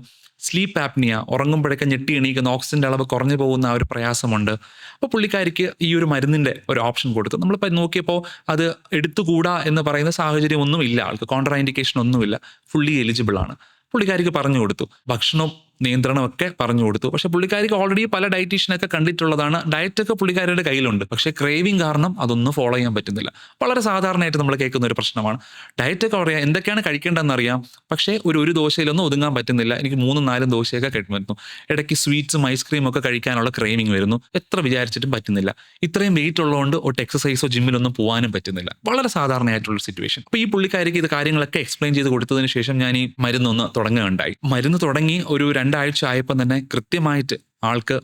സ്ലീപ്പ് ആപ്നിയ, ഉറങ്ങുമ്പോഴൊക്കെ ഞെട്ടി എണീക്കുന്ന ഓക്സിജൻ്റെ അളവ് കുറഞ്ഞു പോകുന്ന ആ ഒരു പ്രയാസമുണ്ട്. അപ്പോൾ പുള്ളിക്കാരിക്ക് ഈ ഒരു മരുന്നിൻ്റെ ഒരു ഓപ്ഷൻ കൊടുത്തു. നമ്മളിപ്പോൾ നോക്കിയപ്പോൾ അത് എടുത്തുകൂടാ എന്ന് പറയുന്ന സാഹചര്യം ഒന്നുമില്ല, ആൾക്ക് കോൺട്രാ ഇൻഡിക്കേഷൻ ഒന്നുമില്ല, ഫുള്ളി എലിജിബിൾ ആണ്. പുള്ളിക്കാരിക്ക് പറഞ്ഞു കൊടുത്തു, ഭക്ഷണം നിയന്ത്രണമൊക്കെ പറഞ്ഞു കൊടുത്തു. പക്ഷെ പുള്ളിക്കാരിക്ക് ഓൾറെഡി പല ഡയറ്റീഷ്യനൊക്കെ കണ്ടിട്ടുള്ളതാണ്. ഡയറ്റൊക്കെ പുള്ളിക്കാരിയുടെ കയ്യിലുണ്ട്. പക്ഷേ ക്രേവിങ് കാരണം അതൊന്നും ഫോളോ ചെയ്യാൻ പറ്റുന്നില്ല. വളരെ സാധാരണയായിട്ട് നമ്മൾ കേൾക്കുന്ന ഒരു പ്രശ്നമാണ്. ഡയറ്റൊക്കെ പറയാം, എന്തൊക്കെയാണ് കഴിക്കേണ്ടതെന്ന് അറിയാം, പക്ഷേ ഒരു ദോശയിലൊന്നും ഒതുങ്ങാൻ പറ്റുന്നില്ല. എനിക്ക് 3-4 ദോശയൊക്കെ വരുന്നു. ഇടയ്ക്ക് സ്വീറ്റ്സും ഐസ്ക്രീമും ഒക്കെ കഴിക്കാനുള്ള ക്രേവിങ് വരുന്നു. എത്ര വിചാരിച്ചിട്ടും പറ്റുന്നില്ല. ഇത്രയും വെയിറ്റ് ഉള്ളതുകൊണ്ട് ഒട്ട് എക്സസൈസോ ജിമ്മിലൊന്നും പോകാനും പറ്റുന്നില്ല. വളരെ സാധാരണയായിട്ടുള്ള സിറ്റുവേഷൻ. അപ്പോൾ ഈ പുള്ളിക്കാരിക്ക് ഇത് കാര്യങ്ങളൊക്കെ എക്സ്പ്ലെയിൻ ചെയ്ത് കൊടുത്തതിന് ശേഷം ഞാൻ ഈ മരുന്നൊന്ന് തുടങ്ങുകയുണ്ടായി. മരുന്ന് തുടങ്ങി ഒരു 2 ആഴ്ച ആയപ്പോൾ തന്നെ കൃത്യമായിട്ട് ആൾക്ക്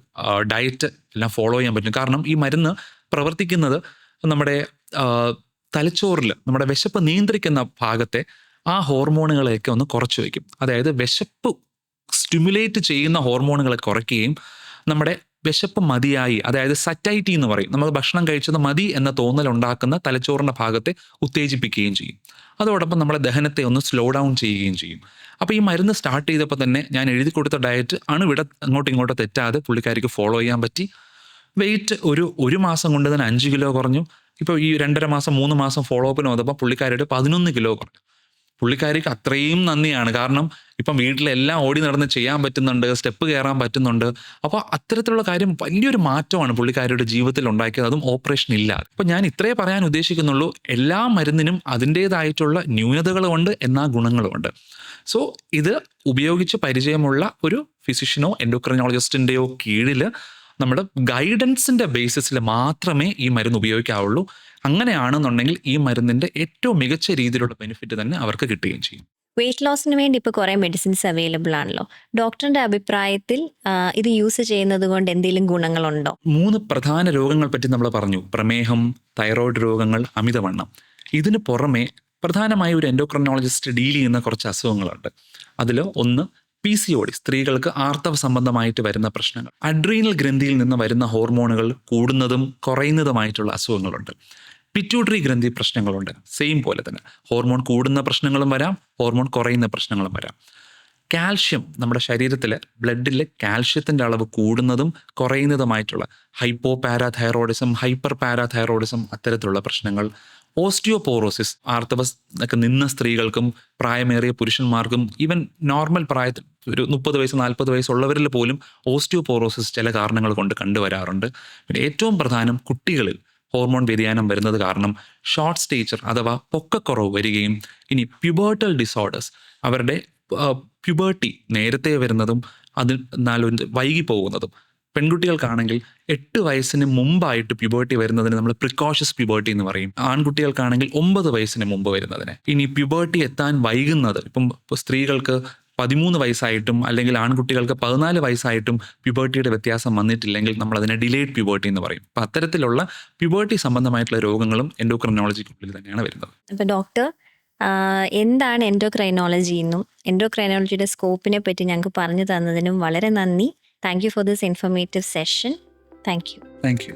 ഡയറ്റ് എല്ലാം ഫോളോ ചെയ്യാൻ പറ്റും. കാരണം ഈ മരുന്ന് പ്രവർത്തിക്കുന്നത് നമ്മുടെ തലച്ചോറിൽ നമ്മുടെ വിശപ്പ് നിയന്ത്രിക്കുന്ന ഭാഗത്തെ ആ ഹോർമോണുകളെയൊക്കെ ഒന്ന് കുറച്ച് വയ്ക്കും. അതായത് വിശപ്പ് സ്റ്റിമുലേറ്റ് ചെയ്യുന്ന ഹോർമോണുകളെ കുറയ്ക്കുകയും നമ്മുടെ വിശപ്പ് മതിയായി, അതായത് സറ്റൈറ്റി എന്ന് പറയും, നമ്മൾ ഭക്ഷണം കഴിച്ചത് മതി എന്ന തോന്നലുണ്ടാക്കുന്ന തലച്ചോറിൻ്റെ ഭാഗത്തെ ഉത്തേജിപ്പിക്കുകയും ചെയ്യും. അതോടൊപ്പം നമ്മുടെ ദഹനത്തെ ഒന്ന് സ്ലോ ഡൗൺ ചെയ്യുകയും ചെയ്യും. അപ്പോൾ ഈ മരുന്ന് സ്റ്റാർട്ട് ചെയ്തപ്പോൾ തന്നെ ഞാൻ എഴുതി കൊടുത്ത ഡയറ്റ് അണുവിട അങ്ങോട്ടും ഇങ്ങോട്ടും തെറ്റാതെ പുള്ളിക്കാരിക്ക് ഫോളോ ചെയ്യാൻ പറ്റി. വെയിറ്റ് ഒരു മാസം കൊണ്ട് തന്നെ 5 കിലോ കുറഞ്ഞു. ഇപ്പോൾ ഈ 2.5 മാസം 3 മാസം ഫോളോ അപ്പിന് വന്നപ്പോൾ പുള്ളിക്കാരിയുടെ 11 കിലോ കുറഞ്ഞു. പുള്ളിക്കാരിക്ക് അത്രയും നന്ദിയാണ്. കാരണം ഇപ്പം വീട്ടിലെല്ലാം ഓടി നടന്ന് ചെയ്യാൻ പറ്റുന്നുണ്ട്, സ്റ്റെപ്പ് കയറാൻ പറ്റുന്നുണ്ട്. അപ്പോൾ അത്തരത്തിലുള്ള കാര്യം വലിയൊരു മാറ്റമാണ് പുള്ളിക്കാരിയുടെ ജീവിതത്തിൽ ഉണ്ടാക്കിയത്, അതും ഓപ്പറേഷൻ ഇല്ലാതെ. അപ്പം ഞാൻ ഇത്രേ പറയാൻ ഉദ്ദേശിക്കുന്നുള്ളൂ, എല്ലാ മരുന്നിനും അതിൻ്റേതായിട്ടുള്ള ന്യൂനതകളുമുണ്ട്, എന്നാൽ ഗുണങ്ങളുമുണ്ട്. സോ ഇത് ഉപയോഗിച്ച് പരിചയമുള്ള ഒരു ഫിസിഷ്യനോ എൻഡോക്രിനോളജിസ്റ്റിൻ്റെയോ കീഴിൽ നമ്മുടെ ഗൈഡൻസിൻ്റെ ബേസിസിൽ മാത്രമേ ഈ മരുന്ന് ഉപയോഗിക്കാവുള്ളൂ. അങ്ങനെയാണെന്നുണ്ടെങ്കിൽ ഈ മരുന്നിൻ്റെ ഏറ്റവും മികച്ച രീതിയിലുള്ള ബെനിഫിറ്റ് തന്നെ അവർക്ക് കിട്ടുകയും ചെയ്യും. വെയിറ്റ് ലോസിന് വേണ്ടി ഇപ്പോൾ കുറേ മെഡിസിൻസ് അവൈലബിൾ ആണല്ലോ. ഡോക്ടറിന്റെ അഭിപ്രായത്തിൽ ഇത് യൂസ് ചെയ്യുന്നത് കൊണ്ട് എന്തെങ്കിലും ഗുണങ്ങളുണ്ടോ? 3 പ്രധാന രോഗങ്ങൾ പറ്റി നമ്മൾ പറഞ്ഞു. പ്രമേഹം, തൈറോയ്ഡ് രോഗങ്ങൾ, അമിതവണ്ണം. ഇതിന് പുറമെ പ്രധാനമായി ഒരു എൻഡോക്രിനോളജിസ്റ്റ് ഡീൽ ചെയ്യുന്ന കുറച്ച് അസുഖങ്ങളുണ്ട്. അതിൽ ഒന്ന് PCOD, സ്ത്രീകൾക്ക് ആർത്തവ സംബന്ധമായിട്ട് വരുന്ന പ്രശ്നങ്ങൾ. അഡ്രീനൽ ഗ്രന്ഥിയിൽ നിന്ന് വരുന്ന ഹോർമോണുകൾ കൂടുന്നതും കുറയുന്നതുമായിട്ടുള്ള അസുഖങ്ങളുണ്ട്. പിറ്റ്യൂട്ടറി ഗ്രന്ഥി പ്രശ്നങ്ങളുണ്ട്. സെയിം പോലെ തന്നെ ഹോർമോൺ കൂടുന്ന പ്രശ്നങ്ങളും വരാം, ഹോർമോൺ കുറയുന്ന പ്രശ്നങ്ങളും വരാം. കാൽഷ്യം, നമ്മുടെ ശരീരത്തിൽ ബ്ലഡിൽ കാൽഷ്യത്തിൻ്റെ അളവ് കൂടുന്നതും കുറയുന്നതുമായിട്ടുള്ള ഹൈപ്പോ പാരാതൈറോയിഡിസം, ഹൈപ്പർ പാരാതൈറോയിഡിസം, അത്തരത്തിലുള്ള പ്രശ്നങ്ങൾ. ഓസ്റ്റിയോപോറോസിസ്, ആർത്തവ ഒക്കെ നിന്ന സ്ത്രീകൾക്കും പ്രായമേറിയ പുരുഷന്മാർക്കും ഈവൻ നോർമൽ പ്രായത്തിൽ ഒരു 30 വയസ്സ് 40 വയസ്സുള്ളവരിൽ പോലും ഓസ്റ്റിയോപോറോസിസ് ചില കാരണങ്ങൾ കൊണ്ട് കണ്ടുവരാറുണ്ട്. പിന്നെ ഏറ്റവും പ്രധാനം, കുട്ടികളിൽ ഹോർമോൺ വ്യതിയാനം വരുന്നത് കാരണം ഷോർട്ട് സ്റ്റേച്ചർ അഥവാ പൊക്കക്കുറവ് വരികയും ഇനി പ്യുബേർട്ടൽ ഡിസോർഡേഴ്സ്, അവരുടെ പ്യുബേർട്ടി നേരത്തെ വരുന്നതും അതിൽ വൈകി പോകുന്നതും. പെൺകുട്ടികൾക്കാണെങ്കിൽ 8 വയസ്സിന് മുമ്പായിട്ട് പ്യുബേർട്ടി വരുന്നതിന് നമ്മൾ പ്രിക്കോഷ്യസ് പ്യുബേർട്ടി എന്ന് പറയും. ആൺകുട്ടികൾക്കാണെങ്കിൽ 9 വയസ്സിന് മുമ്പ് വരുന്നതിന്. ഇനി പ്യുബേർട്ടി എത്താൻ വൈകുന്നത്, ഇപ്പം സ്ത്രീകൾക്ക് 13 വയസ്സായിട്ടും അല്ലെങ്കിൽ ആൺകുട്ടികൾക്ക് 14 വയസ്സായിട്ടും പ്യുബേർട്ടിയുടെ വ്യത്യാസം വന്നിട്ടില്ലെങ്കിൽ നമ്മൾ അതിനെ ഡിലേഡ് പ്യുബേർട്ടി എന്ന് പറയും. അപ്പം അത്തരത്തിലുള്ള പ്യുബേർട്ടി സംബന്ധമായിട്ടുള്ള രോഗങ്ങളും എൻഡോക്രിനോളജിക്കുള്ളിൽ തന്നെയാണ് വരുന്നത്. അപ്പോൾ ഡോക്ടർ എന്താണ് എൻഡോക്രൈനോളജി എന്നും എൻഡോക്രൈനോളജിയുടെ സ്കോപ്പിനെ പറ്റി ഞങ്ങൾക്ക് പറഞ്ഞു തന്നതിനും വളരെ നന്ദി. Thank you for this informative session. Thank you. Thank you.